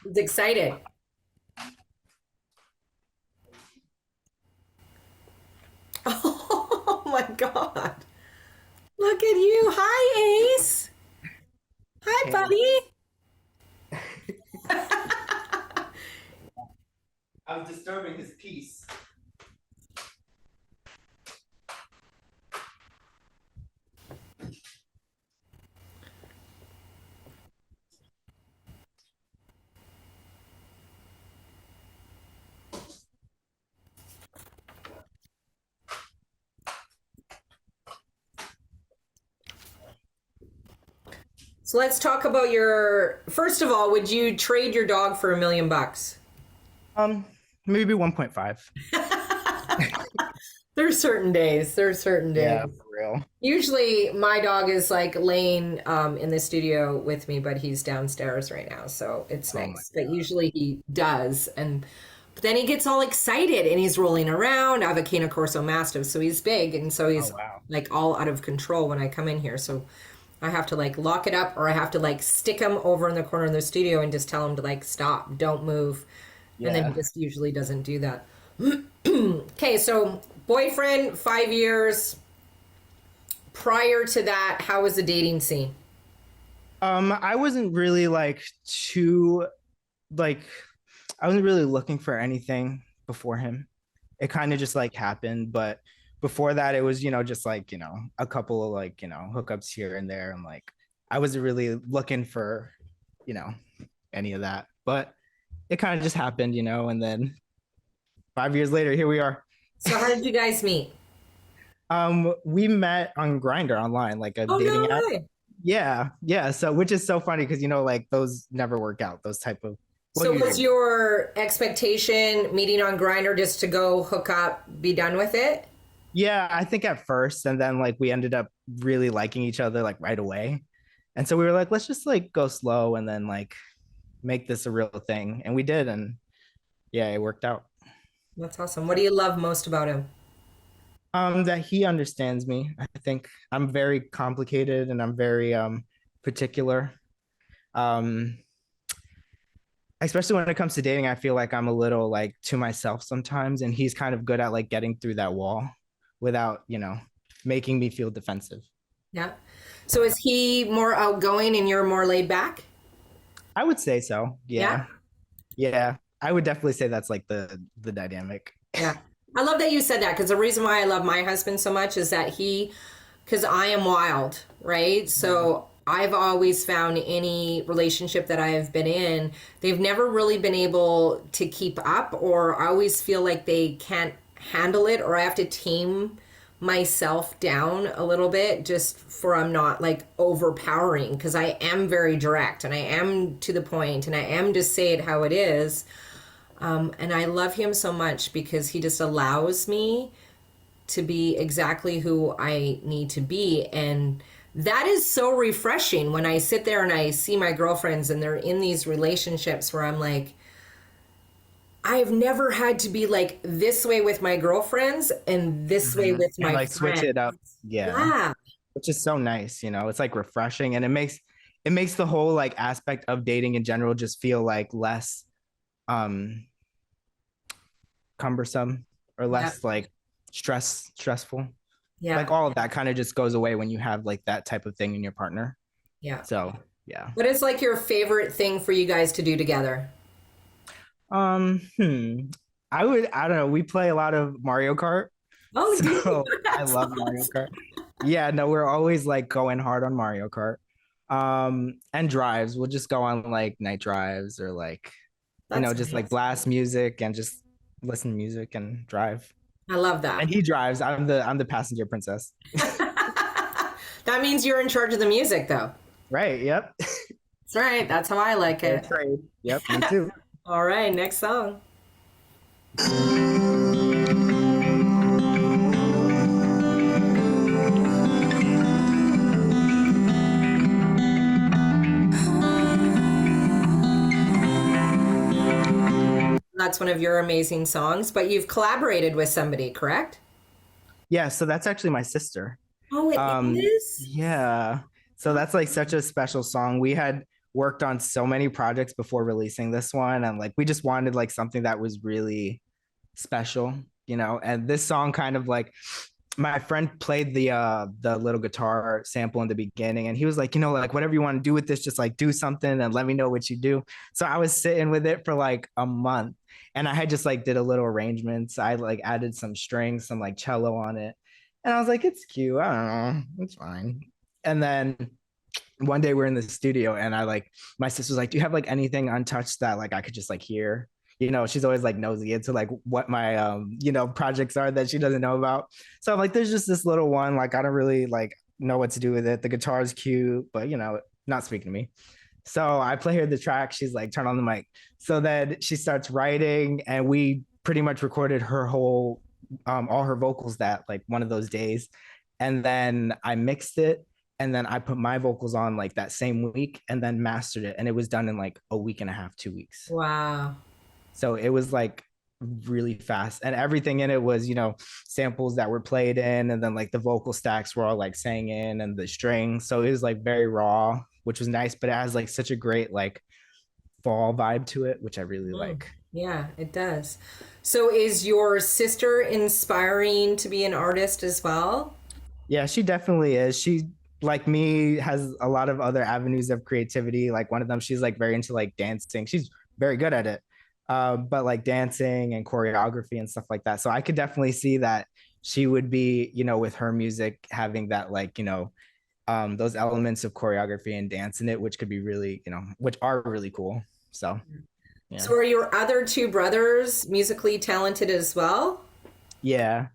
He's excited. Oh my God. Look at you. Hi, Ace. Hi, buddy. I was disturbing his peace. So let's talk about your. First of all, would you trade your dog for $1,000,000? Maybe 1.5. There's certain days. There's certain days. Yeah, for real. Usually my dog is like laying in the studio with me, but he's downstairs right now, so it's nice. But usually he does, but then he gets all excited and he's rolling around. I have a Cane Corso Mastiff, so he's big, and so he's like all out of control when I come in here. So I have to like lock it up, or I have to like stick him over in the corner of the studio and just tell him to like stop, don't move. Yeah. And then he just usually doesn't do that. Okay, so boyfriend, 5 years. Prior to that, how was the dating scene? I wasn't really like I wasn't really looking for anything before him. It kind of just like happened, but before that, it was, just like, a couple of like, hookups here and there. And like, I wasn't really looking for, any of that, but it kind of just happened, and then 5 years later, here we are. So how did you guys meet? We met on Grindr online, like a dating app. Way. Yeah. So, which is so funny because, like those never work out, those type of. So was your expectation meeting on Grindr just to go hook up, be done with it? Yeah, I think at first, and then like we ended up really liking each other like right away. And so we were like, let's just like go slow and then like make this a real thing. And we did, and yeah, it worked out. That's awesome. What do you love most about him? That he understands me. I think I'm very complicated and I'm very particular. Especially when it comes to dating, I feel like I'm a little like to myself sometimes, and he's kind of good at like getting through that wall without, making me feel defensive. Yeah. So is he more outgoing and you're more laid back? I would say so. Yeah. I would definitely say that's like the dynamic. Yeah. I love that you said that, because the reason why I love my husband so much is that because I am wild, right? So I've always found any relationship that I have been in, they've never really been able to keep up, or I always feel like they can't handle it, or I have to tame myself down a little bit just for I'm not like overpowering, because I am very direct and I am to the point and I am just say it how it is. And I love him so much because he just allows me to be exactly who I need to be. And that is so refreshing when I sit there and I see my girlfriends and they're in these relationships where I'm like, I've never had to be like this way with my girlfriends and this way with my like friends. switch it up. Yeah. Which is so nice, it's like refreshing, and it makes the whole like aspect of dating in general just feel like less cumbersome or less like stressful. Yeah. Like all of that kind of just goes away when you have like that type of thing in your partner. Yeah. So yeah. What is like your favorite thing for you guys to do together? I don't know. We play a lot of Mario Kart. Oh, so I love Mario Kart. Yeah, no, we're always like going hard on Mario Kart. And drives. We'll just go on like night drives or like, just like blast music and just listen to music and drive. I love that. And he drives. I'm the passenger princess. That means you're in charge of the music, though. Right. Yep. That's right. That's how I like it. Trade. Yep. Me too. All right. Next song. that's one of your amazing songs, but you've collaborated with somebody, correct? Yeah, so that's actually my sister. Oh, it is? Yeah. So that's like such a special song. We had worked on so many projects before releasing this one, and like we just wanted like something that was really special, you know. And this song kind of like my friend played the little guitar sample in the beginning, and he was like, you know, like whatever you want to do with this, just like do something and let me know what you do. So I was sitting with it for like a month, and I had just like did a little arrangements. I like added some strings, some like cello on it, and I was like, it's cute. I don't know, it's fine. And then one day we're in the studio, and I like my sister's like, do you have like anything untouched that like I could just like hear? You know, she's always like nosy into like what my you know, projects are that she doesn't know about. So I'm like, there's just this little one, like I don't really like know what to do with it. The guitar is cute, but you know, not speaking to me. So I play her the track. She's like, turn on the mic. So then she starts writing, and we pretty much recorded her whole all her vocals that like one of those days. And then I mixed it, and then I put my vocals on like that same week, and then mastered it. And it was done in like a week and a half, 2 weeks. Wow. So it was like really fast, and everything in it was, you know, samples that were played in, and then like the vocal stacks were all like sang in, and the strings. So it was like very raw, which was nice, but it has like such a great like fall vibe to it, which I really like. Yeah, it does. So is your sister inspiring to be an artist as well? Yeah, she definitely is. She, like me, has a lot of other avenues of creativity. Like one of them, she's like very into like dancing. She's very good at it. But like dancing and choreography and stuff like that. So I could definitely see that she would be, you know, with her music having that like, you know, those elements of choreography and dance in it, which could be really, you know, which are really cool. So yeah. So are your other two brothers musically talented as well? Yeah.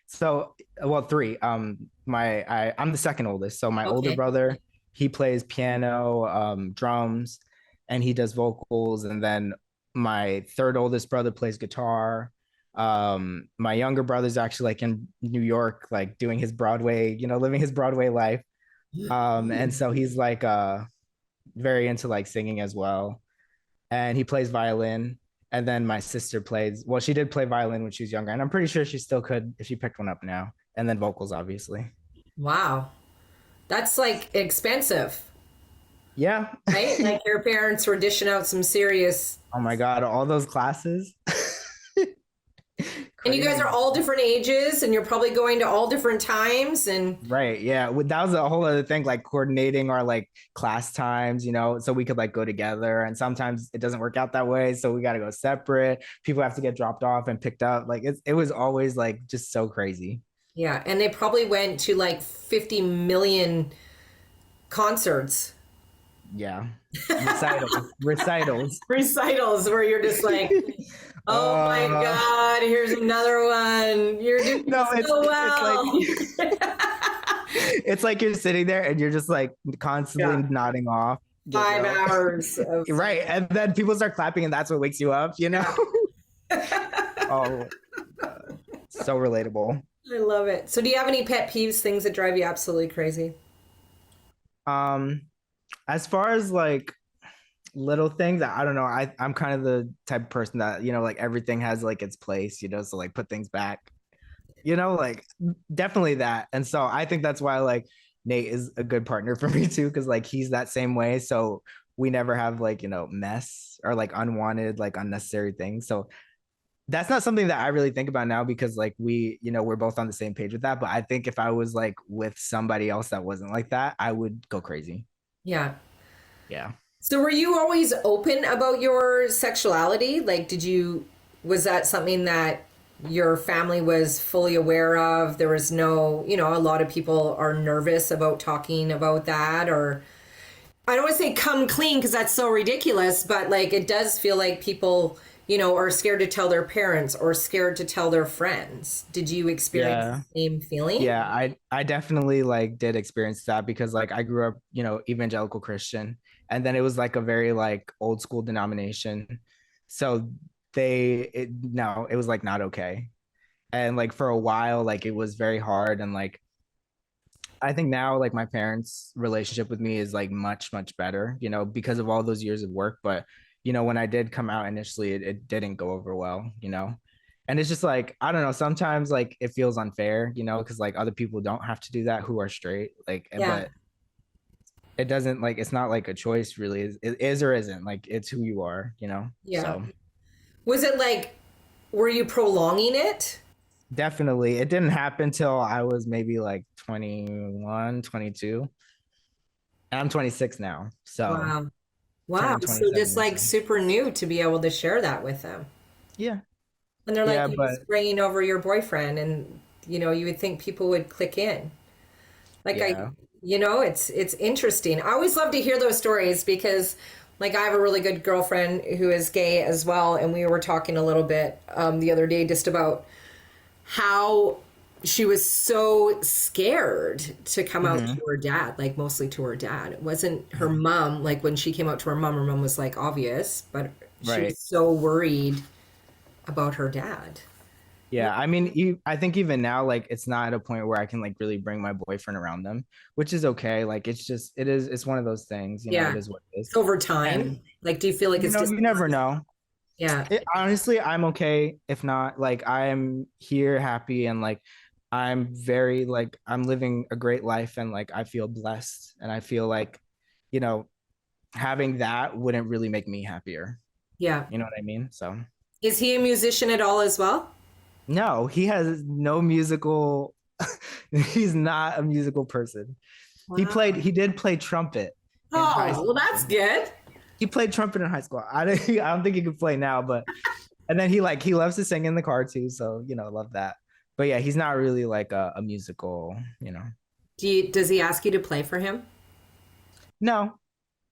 So, well, three. I'm the second oldest. So my older Okay. brother, he plays piano, drums, and he does vocals. And then my third oldest brother plays guitar. My younger brother's actually like in New York, like doing his Broadway, you know, living his Broadway life. And so he's like very into like singing as well. And he plays violin. And then my sister plays, well, she did play violin when she was younger, and I'm pretty sure she still could if she picked one up now. And then vocals, obviously. Wow. That's like expensive, Yeah. right? Like your parents were dishing out some serious. Oh my God, all those classes. And you guys are all different ages, and you're probably going to all different times. And Right. Yeah. That was a whole other thing, like coordinating our like class times, you know, so we could like go together. And sometimes it doesn't work out that way. So we got to go separate. People have to get dropped off and picked up. Like it was always like just so crazy. yeah, and they probably went to like 50 million concerts, Yeah. Recitals. recitals where you're just like, oh my God, here's another one. You're doing No, so well. it's like it's like you're sitting there and you're just like constantly Yeah. nodding off. You 5 hours. Right. And then people start clapping, and that's what wakes you up, you know? Oh, so relatable. I love it. So do you have any pet peeves, things that drive you absolutely crazy? Um, as far as like little things, I don't know. I'm kind of the type of person that, you know, like everything has like its place, you know, so like put things back, you know, like definitely that. And so I think that's why like Nate is a good partner for me too, because like he's that same way. So we never have like, you know, mess or like unwanted, like unnecessary things. So that's not something that I really think about now, because like we, you know, we're both on the same page with that. But I think if I was like with somebody else that wasn't like that, I would go crazy. Yeah. Yeah. So were you always open about your sexuality? Like, was that something that your family was fully aware of? There was no, a lot of people are nervous about talking about that, or I don't want to say come clean because that's so ridiculous, but like it does feel like people, are scared to tell their parents or scared to tell their friends. Did you experience the same feeling? Yeah, I definitely like did experience that, because like I grew up, you know, evangelical Christian, and then it was like a very like old school denomination. So no, it was like not okay. And like for a while, like it was very hard. And like I think now like my parents' relationship with me is like much, much better, you know, because of all those years of work. But when I did come out initially, it didn't go over well, and it's just like, I don't know, sometimes like it feels unfair, because like other people don't have to do that who are straight, like, Yeah. but it doesn't, like, it's not like a choice really. It is or isn't, like, it's who you are, Yeah. so Was it like, were you prolonging it? definitely it didn't happen till I was maybe like 21, 22, and I'm 26 now, so Wow. Wow. turning So 27 just this like year. super new to be able to share that with them. Yeah, And they're like, yeah, you're but just bringing over your boyfriend, and you would think people would click in. Like yeah. it's interesting. I always love to hear those stories because like I have a really good girlfriend who is gay as well, and we were talking a little bit the other day just about how she was so scared to come out Hmm. to her dad, like mostly to her dad. It wasn't her mom. Like when she came out to her mom was like obvious, but she Right. was so worried about her dad. Yeah, I mean, I think even now, like, it's not at a point where I can like really bring my boyfriend around them, which is okay. Like, it's one of those things, it Yeah. is what it is. It's over time. And Like, do you feel like it's just, you never know. yeah, Honestly, I'm okay if not. Like, I'm here happy, and like I'm very, like, I'm living a great life, and like I feel blessed, and I feel like, you know, having that wouldn't really make me happier. yeah. You know what I mean? So Is he a musician at all as well? no, he has no musical. He's not a musical person. Wow. He did play trumpet in high Oh, well, school. that's good. He played trumpet in high school. I don't think he could play now, but and then he loves to sing in the car too. So, love that. But yeah, he's not really like a musical. Does he ask you to play for him? No,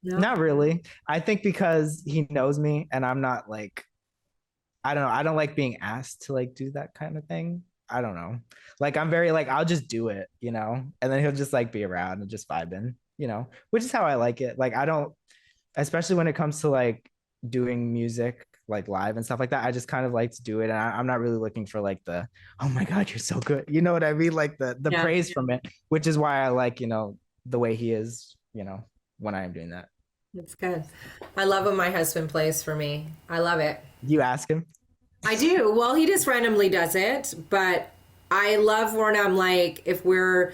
No. not really. I think because he knows me and I'm not like, I don't know. I don't like being asked to like do that kind of thing. I don't know. Like, I'm very like, I'll just do it. And then he'll just like be around and just vibing, which is how I like it. Like, I don't, especially when it comes to like doing music like live and stuff like that. I just kind of like to do it. And I'm not really looking for like oh my God, you're so good. You know what I mean? Like the Yeah, praise from it, which is why I like, the way he is, when I am doing that. that's good. I love when my husband plays for me. I love it. You ask him. I do. Well, he just randomly does it, but I love when I'm like, if we're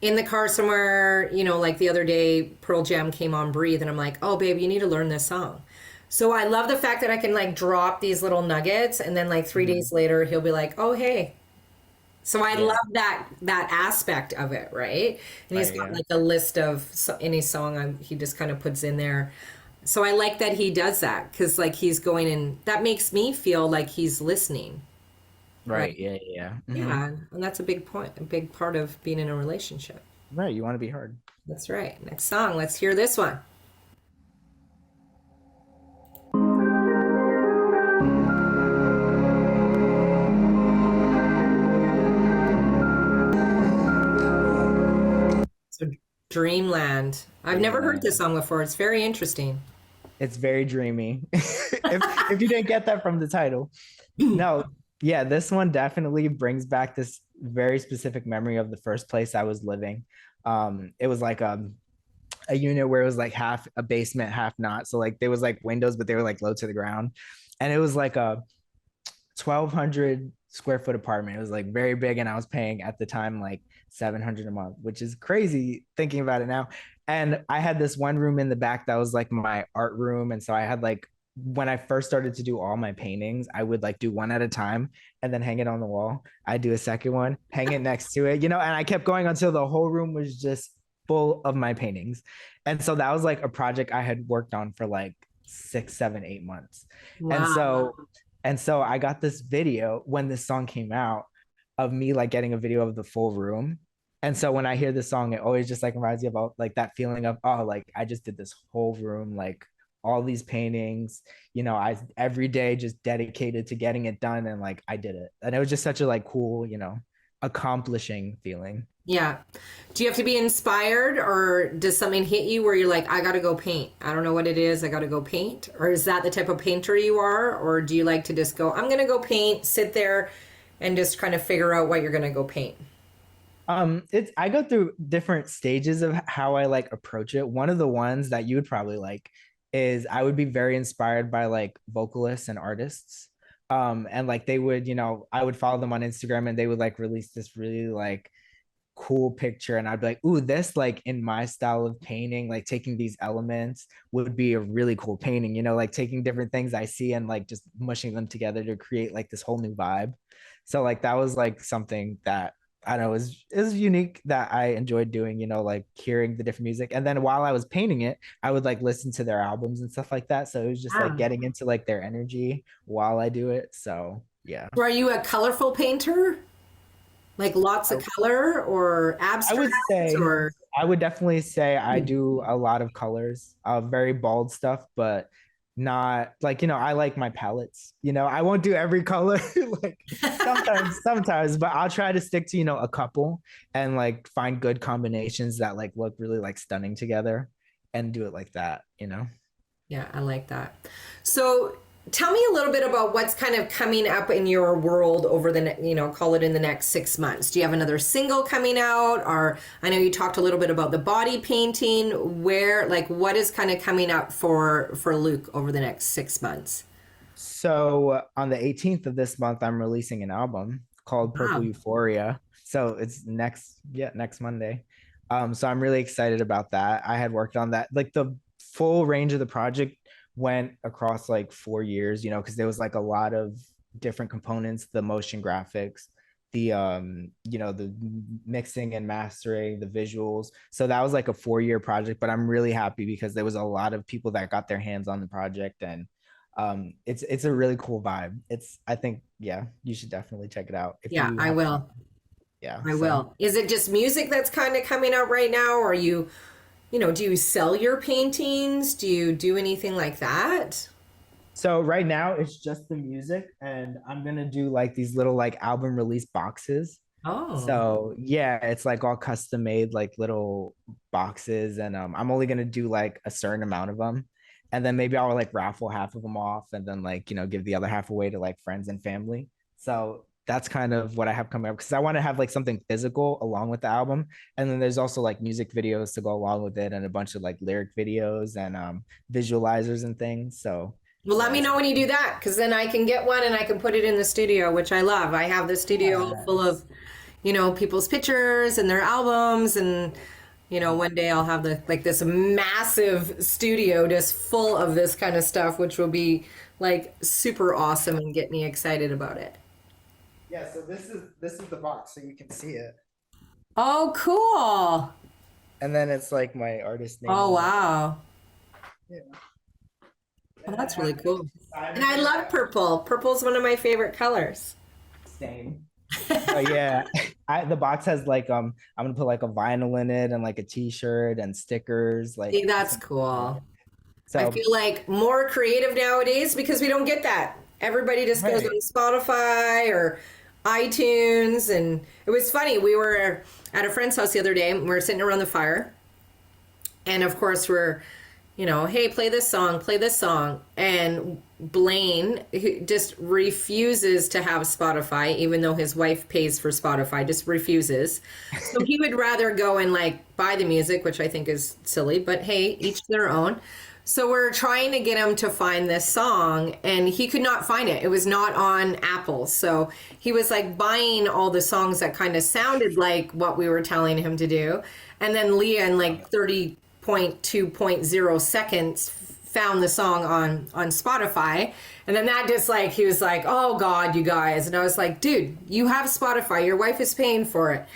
in the car somewhere, like the other day, Pearl Jam came on Breathe, and I'm like, oh, babe, you need to learn this song. So I love the fact that I can like drop these little nuggets, and then like 3 days Mhm. later, he'll be like, oh, hey. So I Yeah. love that aspect of it, right? And he's Right. got Yeah. like a list of any song he just kind of puts in there. So I like that he does that because like he's going in. That makes me feel like he's listening, right? Right. Yeah. Yeah. Yeah, and that's a big point, a big part of being in a relationship. Right. You want to be heard. That's right. Next song, let's hear this one. So Dreamland. I've never heard Dreamland. this song before. It's very interesting. It's very dreamy. If you didn't get that from the title. No, yeah, this one definitely brings back this very specific memory of the first place I was living. It was like a unit where it was like half a basement, half not. So like there was like windows, but they were like low to the ground. And it was like a 1,200 square foot apartment. It was like very big, and I was paying at the time like 700 a month, which is crazy thinking about it now. And I had this one room in the back that was like my art room, and so I had like, when I first started to do all my paintings, I would like do one at a time and then hang it on the wall. I'd do a second one, hang it next to it, and I kept going until the whole room was just full of my paintings. And so that was like a project I had worked on for like 6, 7, 8 months. And Wow. so and so I got this video when this song came out of me like getting a video of the full room. And so when I hear this song, it always just like reminds me about like that feeling of, oh, like I just did this whole room, like all these paintings, I every day just dedicated to getting it done, and like I did it. And it was just such a like cool, accomplishing feeling. Yeah. Do you have to be inspired, or does something hit you where you're like, I got to go paint? I don't know what it is. I got to go paint. Or is that the type of painter you are? Or do you like to just go, I'm going to go paint, sit there and just kind of figure out what you're going to go paint? It's I go through different stages of how I like approach it. One of the ones that you would probably like is I would be very inspired by like vocalists and artists. And like they would, I would follow them on Instagram and they would like release this really like cool picture, and I'd be like, ooh, this like in my style of painting, like taking these elements would be a really cool painting, like taking different things I see and like just mushing them together to create like this whole new vibe. So like that was like something that I don't know is unique that I enjoyed doing, like hearing the different music. And then while I was painting it, I would like listen to their albums and stuff like that. So it was just like getting into like their energy while I do it. So yeah. So are you a colorful painter? Like lots of color or I would abstract say or I would definitely say I do a lot of colors, very bold stuff, but not like, I like my palettes. I won't do every color like sometimes, but I'll try to stick to, a couple and like find good combinations that like look really like stunning together and do it like that. Yeah, I like that. So tell me a little bit about what's kind of coming up in your world over call it in the next 6 months. Do you have another single coming out? Or I know you talked a little bit about the body painting. What is kind of coming up for Luke over the next 6 months? So on the 18th of this month, I'm releasing an album called Purple Euphoria. So it's next Monday. So I'm really excited about that. I had worked on that. Like the full range of the project went across like 4 years, because there was like a lot of different components, the motion graphics, the the mixing and mastering, the visuals. So that was like a 4-year project, but I'm really happy because there was a lot of people that got their hands on the project, and it's a really cool vibe. I think, yeah, you should definitely check it out. I will. Yeah, I will. Is it just music that's kind of coming out right now, or are you do you sell your paintings? Do you do anything like that? So right now it's just the music, and I'm gonna do like these little like album release boxes. Oh. So yeah, it's like all custom made like little boxes, and I'm only gonna do like a certain amount of them, and then maybe I'll like raffle half of them off, and then like give the other half away to like friends and family. So that's kind of what I have coming up, because I want to have like something physical along with the album. And then there's also like music videos to go along with it, and a bunch of like lyric videos and visualizers and things. So well, let me know when you do that, because then I can get one and I can put it in the studio, which I love. I have the studio full of people's pictures and their albums, and one day I'll have this massive studio just full of this kind of stuff, which will be like super awesome and get me excited about it. Yeah, so this is the box, so you can see it. Oh, cool. And then it's like my artist name. Oh, wow. Yeah. Oh, that's really cool. And I love purple. Purple's one of my favorite colors. Same. But yeah, the box has like I'm gonna put like a vinyl in it and like a t-shirt and stickers. Like, see, that's cool. So I feel like more creative nowadays because we don't get that. Everybody just goes on Spotify or iTunes. And it was funny. We were at a friend's house the other day. We were sitting around the fire. And of course, we're, hey, play this song. And Blaine, who just refuses to have Spotify, even though his wife pays for Spotify, just refuses. So he would rather go and like buy the music, which I think is silly, but hey, each their own. So we're trying to get him to find this song, and he could not find it. It was not on Apple. So he was like buying all the songs that kind of sounded like what we were telling him to do. And then Leah, in like 30.2.0 seconds, found the song on Spotify. And then that just like, he was like, oh God, you guys. And I was like, dude, you have Spotify. Your wife is paying for it.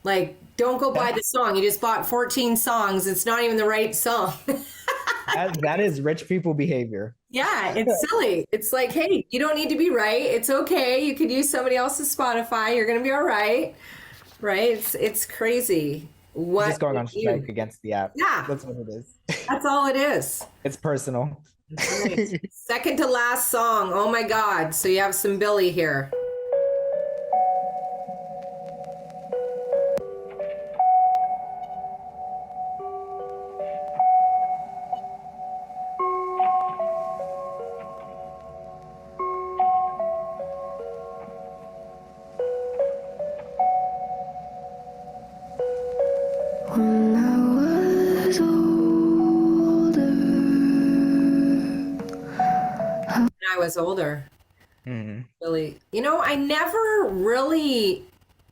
Like, don't go buy the song. You just bought 14 songs. It's not even the right song. that is rich people behavior. Yeah, it's silly. It's like, hey, you don't need to be right. It's okay. You could use somebody else's Spotify. You're going to be all right. Right? It's crazy. What just going on strike against the app. Yeah. That's what it is. That's all it is. It's personal. Second to last song. Oh my God. So you have some Billy here. When I was older, was older. Hmm. Really. I never really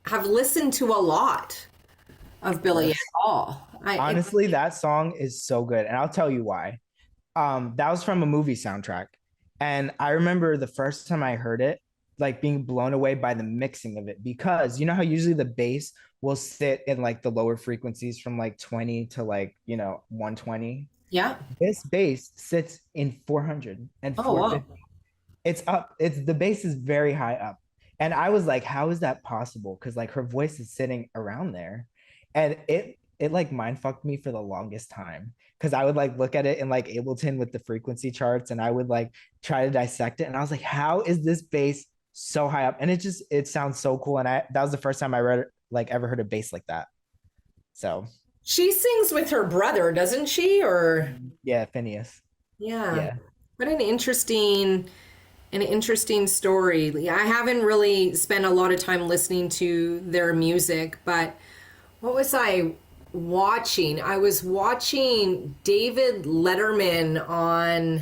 have listened to a lot of Billy at all. Honestly, that song is so good, and I'll tell you why. That was from a movie soundtrack, and I remember the first time I heard it, like being blown away by the mixing of it, because you know how usually the bass will sit in like the lower frequencies from like 20 to like 120. Yeah. This bass sits in 400 and Oh, wow. 450. It's up. It's the bass is very high up. And I was like, how is that possible? Because like her voice is sitting around there. And it like mind fucked me for the longest time. Cause I would like look at it in like Ableton with the frequency charts and I would like try to dissect it. And I was like, how is this bass so high up? And it sounds so cool. And that was the first time I read like ever heard a bass like that. So She sings with her brother, doesn't she? Or yeah, Phineas. yeah. Yeah. What an interesting story. I haven't really spent a lot of time listening to their music, but what was I watching? I was watching David Letterman on,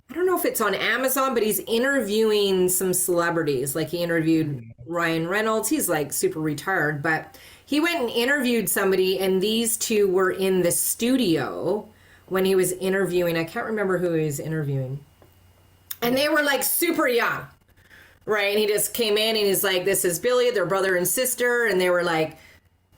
I don't know if it's on Amazon, but he's interviewing some celebrities. Like he interviewed Ryan Reynolds. He's like super retired, but he went and interviewed somebody, and these two were in the studio when he was interviewing. I can't remember who he was interviewing. And they were like super young, right? And he just came in and he's like, this is Billy, their brother and sister. And they were like,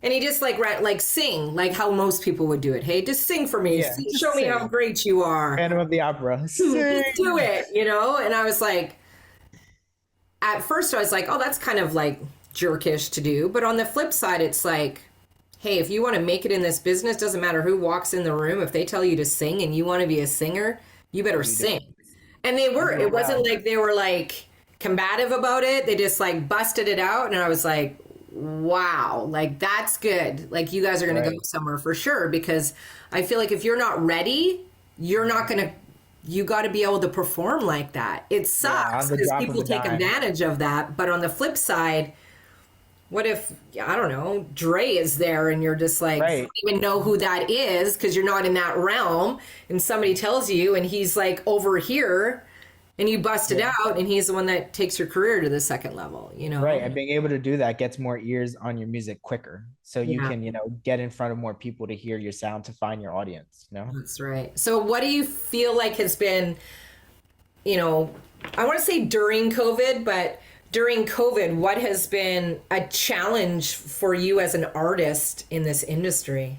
and he just like sing like how most people would do it. Hey, just sing for me. Yeah, Show me how great you are. Phantom of the Opera. Just do it, And I was like, at first I was like, oh, that's kind of like jerkish to do. But on the flip side, it's like, hey, if you want to make it in this business, doesn't matter who walks in the room. If they tell you to sing and you want to be a singer, you better sing. And they were. It wasn't like they were like combative about it. They just like busted it out. And I was like, wow, like that's good. Like you guys are going to go somewhere for sure. Because I feel like if you're not ready, you're not going to, you got to be able to perform like that. It sucks because people take advantage of that. But on the flip side, what if, I don't know, Dre is there and you're just like, you don't even know who that is because you're not in that realm, and somebody tells you and he's like over here and you bust it out and he's the one that takes your career to the second level, Right. And being able to do that gets more ears on your music quicker. So you can, get in front of more people to hear your sound, to find your audience, That's right. So what do you feel like has been, I want to say during COVID, but during COVID, what has been a challenge for you as an artist in this industry?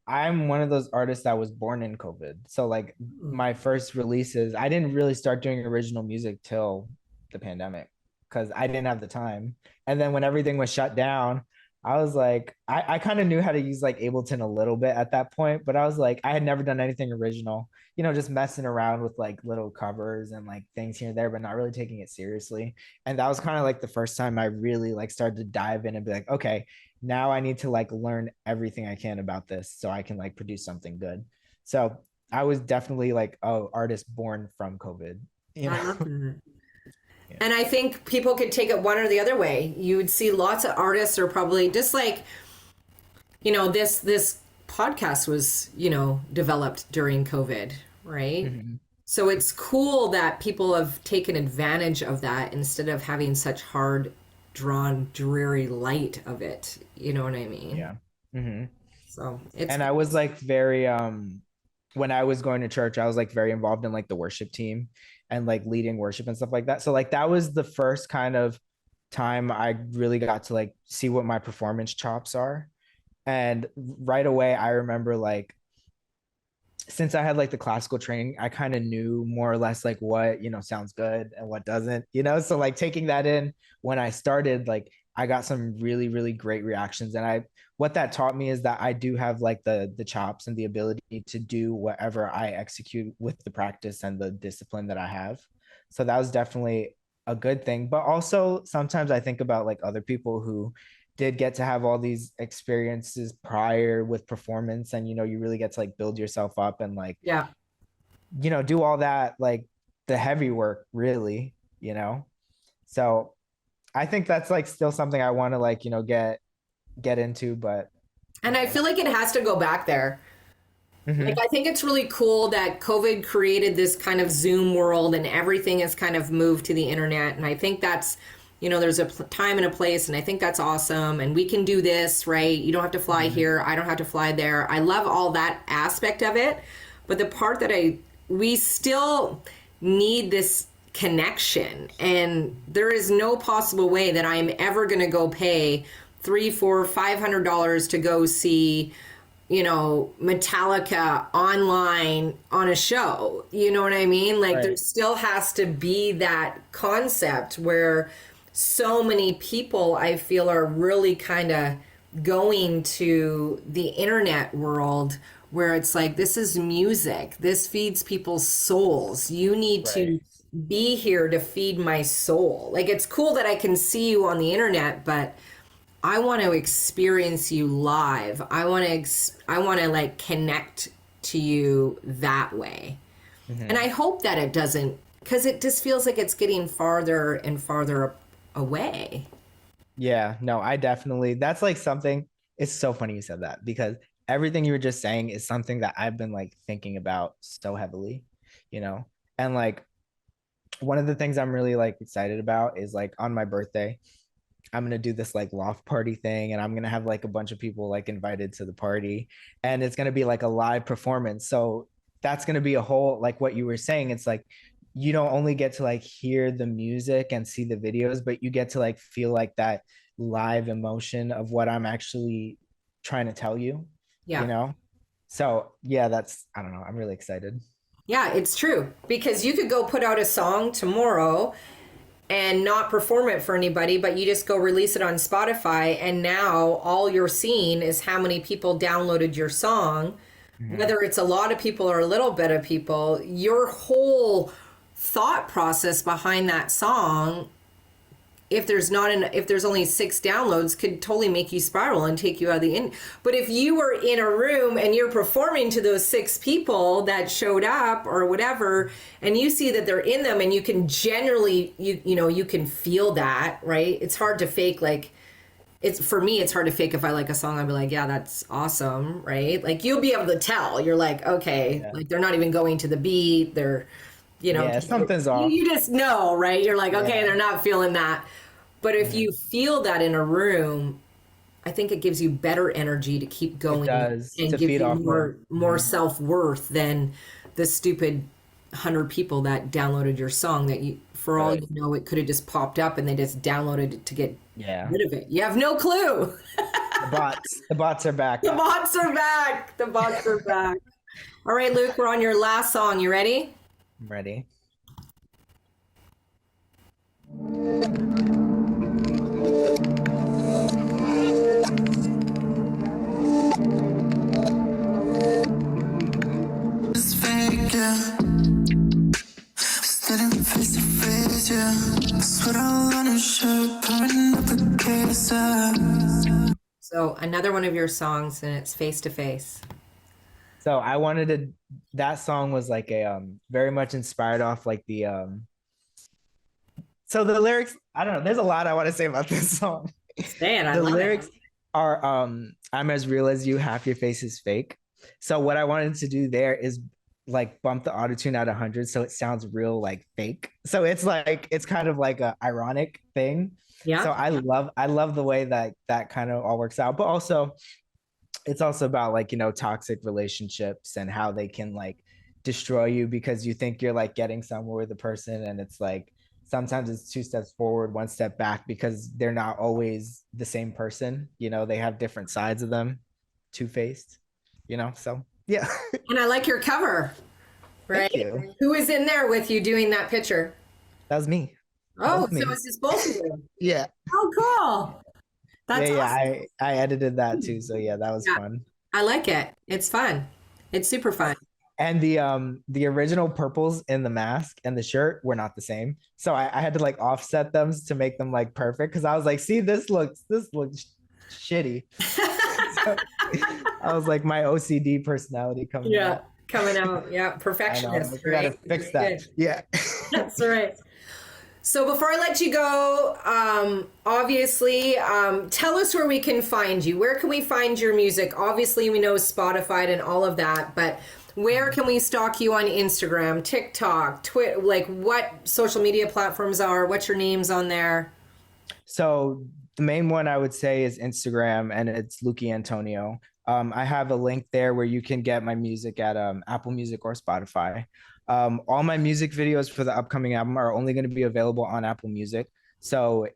I'm one of those artists that was born in COVID. So like my first releases, I didn't really start doing original music till the pandemic because I didn't have the time. And then when everything was shut down, I was like, I kind of knew how to use like Ableton a little bit at that point, but I was like, I had never done anything original, just messing around with like little covers and like things here and there, but not really taking it seriously. And that was kind of like the first time I really like started to dive in and be like, okay, now I need to like learn everything I can about this so I can like produce something good. So I was definitely like an artist born from COVID. I love that. And I think people could take it one or the other way. You would see lots of artists are probably just like, this podcast was, developed during COVID, right? Mm-hmm. So it's cool that people have taken advantage of that instead of having such hard drawn, dreary light of it. You know what I mean? Yeah. Mm-hmm. So and I was like very, when I was going to church, I was like very involved in like the worship team and like leading worship and stuff like that. So like that was the first kind of time I really got to like see what my performance chops are. And right away, I remember like, since I had like the classical training, I kind of knew more or less like what, sounds good and what doesn't, so like taking that in when I started, like I got some really, really great reactions. And what that taught me is that I do have like the chops and the ability to do whatever I execute with the practice and the discipline that I have. So that was definitely a good thing. But also sometimes I think about like other people who did get to have all these experiences prior with performance, and you really get to like build yourself up and like do all that, like the heavy work really, so I think that's like still something I want to like get into. But and I feel like it has to go back there, Mhm. Like, I think it's really cool that COVID created this kind of Zoom world and everything has kind of moved to the internet. And I think that's, there's a time and a place, and I think that's awesome. And we can do this, right? You don't have to fly here. I don't have to fly there. I love all that aspect of it. But the part that we still need this connection, and there is no possible way that I'm ever going to go pay $300, $400, $500 to go see, Metallica online on a show. You know what I mean? Like, there still has to be that concept where so many people, I feel, are really kind of going to the internet world where it's like, this is music. This feeds people's souls. You need to be here to feed my soul. Like, it's cool that I can see you on the internet, but I want to experience you live. I want to like connect to you that way. And I hope that it doesn't, because it just feels like it's getting farther and farther away. Yeah, no, that's like something, it's so funny you said that, because everything you were just saying is something that I've been like thinking about so heavily, and like one of the things I'm really like excited about is like on my birthday, I'm gonna do this like loft party thing, and I'm gonna have like a bunch of people like invited to the party, and it's gonna be like a live performance. So that's gonna be a whole, like what you were saying, it's like you don't only get to like hear the music and see the videos, but you get to like feel like that live emotion of what I'm actually trying to tell you. Yeah. So yeah, I don't know, I'm really excited. Yeah, it's true. Because you could go put out a song tomorrow and not perform it for anybody, but you just go release it on Spotify, and now all you're seeing is how many people downloaded your song. Whether it's a lot of people or a little bit of people, your whole thought process behind that song, if there's only 6 downloads, could totally make you spiral and take you out of the in. But if you were in a room and you're performing to those 6 people that showed up or whatever, and you see that they're in them, and you can generally, you can feel that, right? It's hard to fake. Like, for me, it's hard to fake. If I like a song, I'd be like, yeah, that's awesome, right? Like, you'll be able to tell. You're like, okay, like they're not even going to the beat. They're, yeah, something's off. You just know, right? You're like, okay, they're not feeling that. But if you feel that in a room, I think it gives you better energy to keep going. It does, and to give feed you off more self-worth than the stupid 100 people that downloaded your song that you, for all you know, it could have just popped up and they just downloaded it to get rid of it. You have no clue. The bots are back. The bots are back. The bots are back. All right, Luke, we're on your last song. You ready? I'm ready. It's fake, yeah. Standing face to face, yeah. Sweat all on her shirt, pouring up the case, So another one of your songs, and it's Face to Face. So I wanted to, that song was like a very much inspired off like the so the lyrics, I don't know, there's a lot I want to say about this song. The lyrics are I'm as real as you, half your face is fake. So what I wanted to do there is like bump the autotune at 100 so it sounds real like fake. So it's like, it's kind of like a ironic thing. Yeah. So I love the way that kind of all works out, but also it's also about like, toxic relationships and how they can like destroy you because you think you're like getting somewhere with a person, and it's like sometimes it's 2 steps forward, 1 step back, because they're not always the same person. They have different sides of them, two-faced, so yeah. And I like your cover, right? Thank you. Who is in there with you doing that picture? That was me. Oh, so it's just both of you. Yeah. Oh, cool. That's awesome. I edited that too, so yeah, that was fun. I like it. It's fun. It's super fun. And the original purples in the mask and the shirt were not the same, so I had to like offset them to make them like perfect, because I was like, see, this looks shitty. So I was like, my OCD personality coming out. Yeah, perfectionist. We gotta fix that. Yeah. That's right. So before I let you go, obviously, tell us where we can find you. Where can we find your music? Obviously, we know Spotify and all of that, but where can we stalk you on Instagram, TikTok, Twitter? Like, what social media platforms are? What's your names on there? So the main one I would say is Instagram, and it's Lukey Antonio. I have a link there where you can get my music at Apple Music or Spotify. All my music videos for the upcoming album are only going to be available on Apple Music. So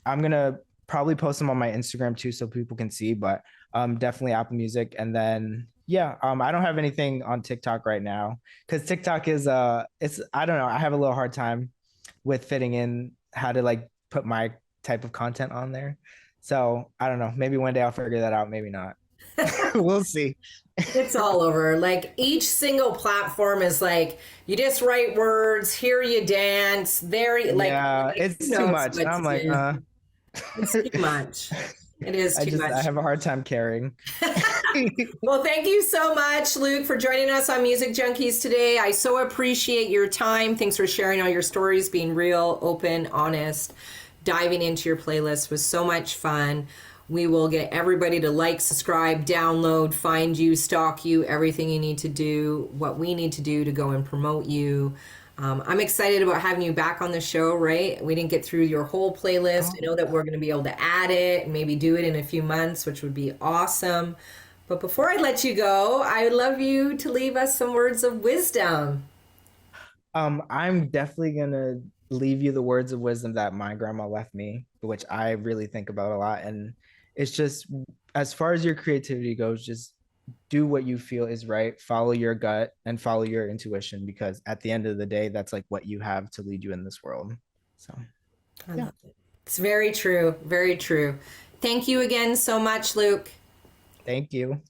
I'm going to probably post them on my Instagram too so people can see, but definitely Apple Music. And then, yeah, I don't have anything on TikTok right now because TikTok is, I don't know, I have a little hard time with fitting in how to like put my type of content on there. So I don't know, maybe one day I'll figure that out, maybe not. We'll see. It's all over. Like each single platform is like you just write words, here you dance, there you like. Yeah, it's who too knows much. what I'm to like, do. It's too much. It is too I much. have a hard time carrying. Well, thank you so much, Luke, for joining us on Music Junkies today. I so appreciate your time. Thanks for sharing all your stories, being real, open, honest. Diving into your playlist was so much fun. We will get everybody to like, subscribe, download, find you, stalk you, everything you need to do, what we need to do to go and promote you. I'm excited about having you back on the show, right? We didn't get through your whole playlist. I know that we're going to be able to add it and maybe do it in a few months, which would be awesome. But before I let you go, I would love you to leave us some words of wisdom. I'm definitely gonna leave you the words of wisdom that my grandma left me, which I really think about a lot. And it's just as far as your creativity goes, just do what you feel is right, follow your gut and follow your intuition, because at the end of the day, that's like what you have to lead you in this world. So I yeah. love it. It's very true. Very true. Thank you again so much, Luke. Thank you.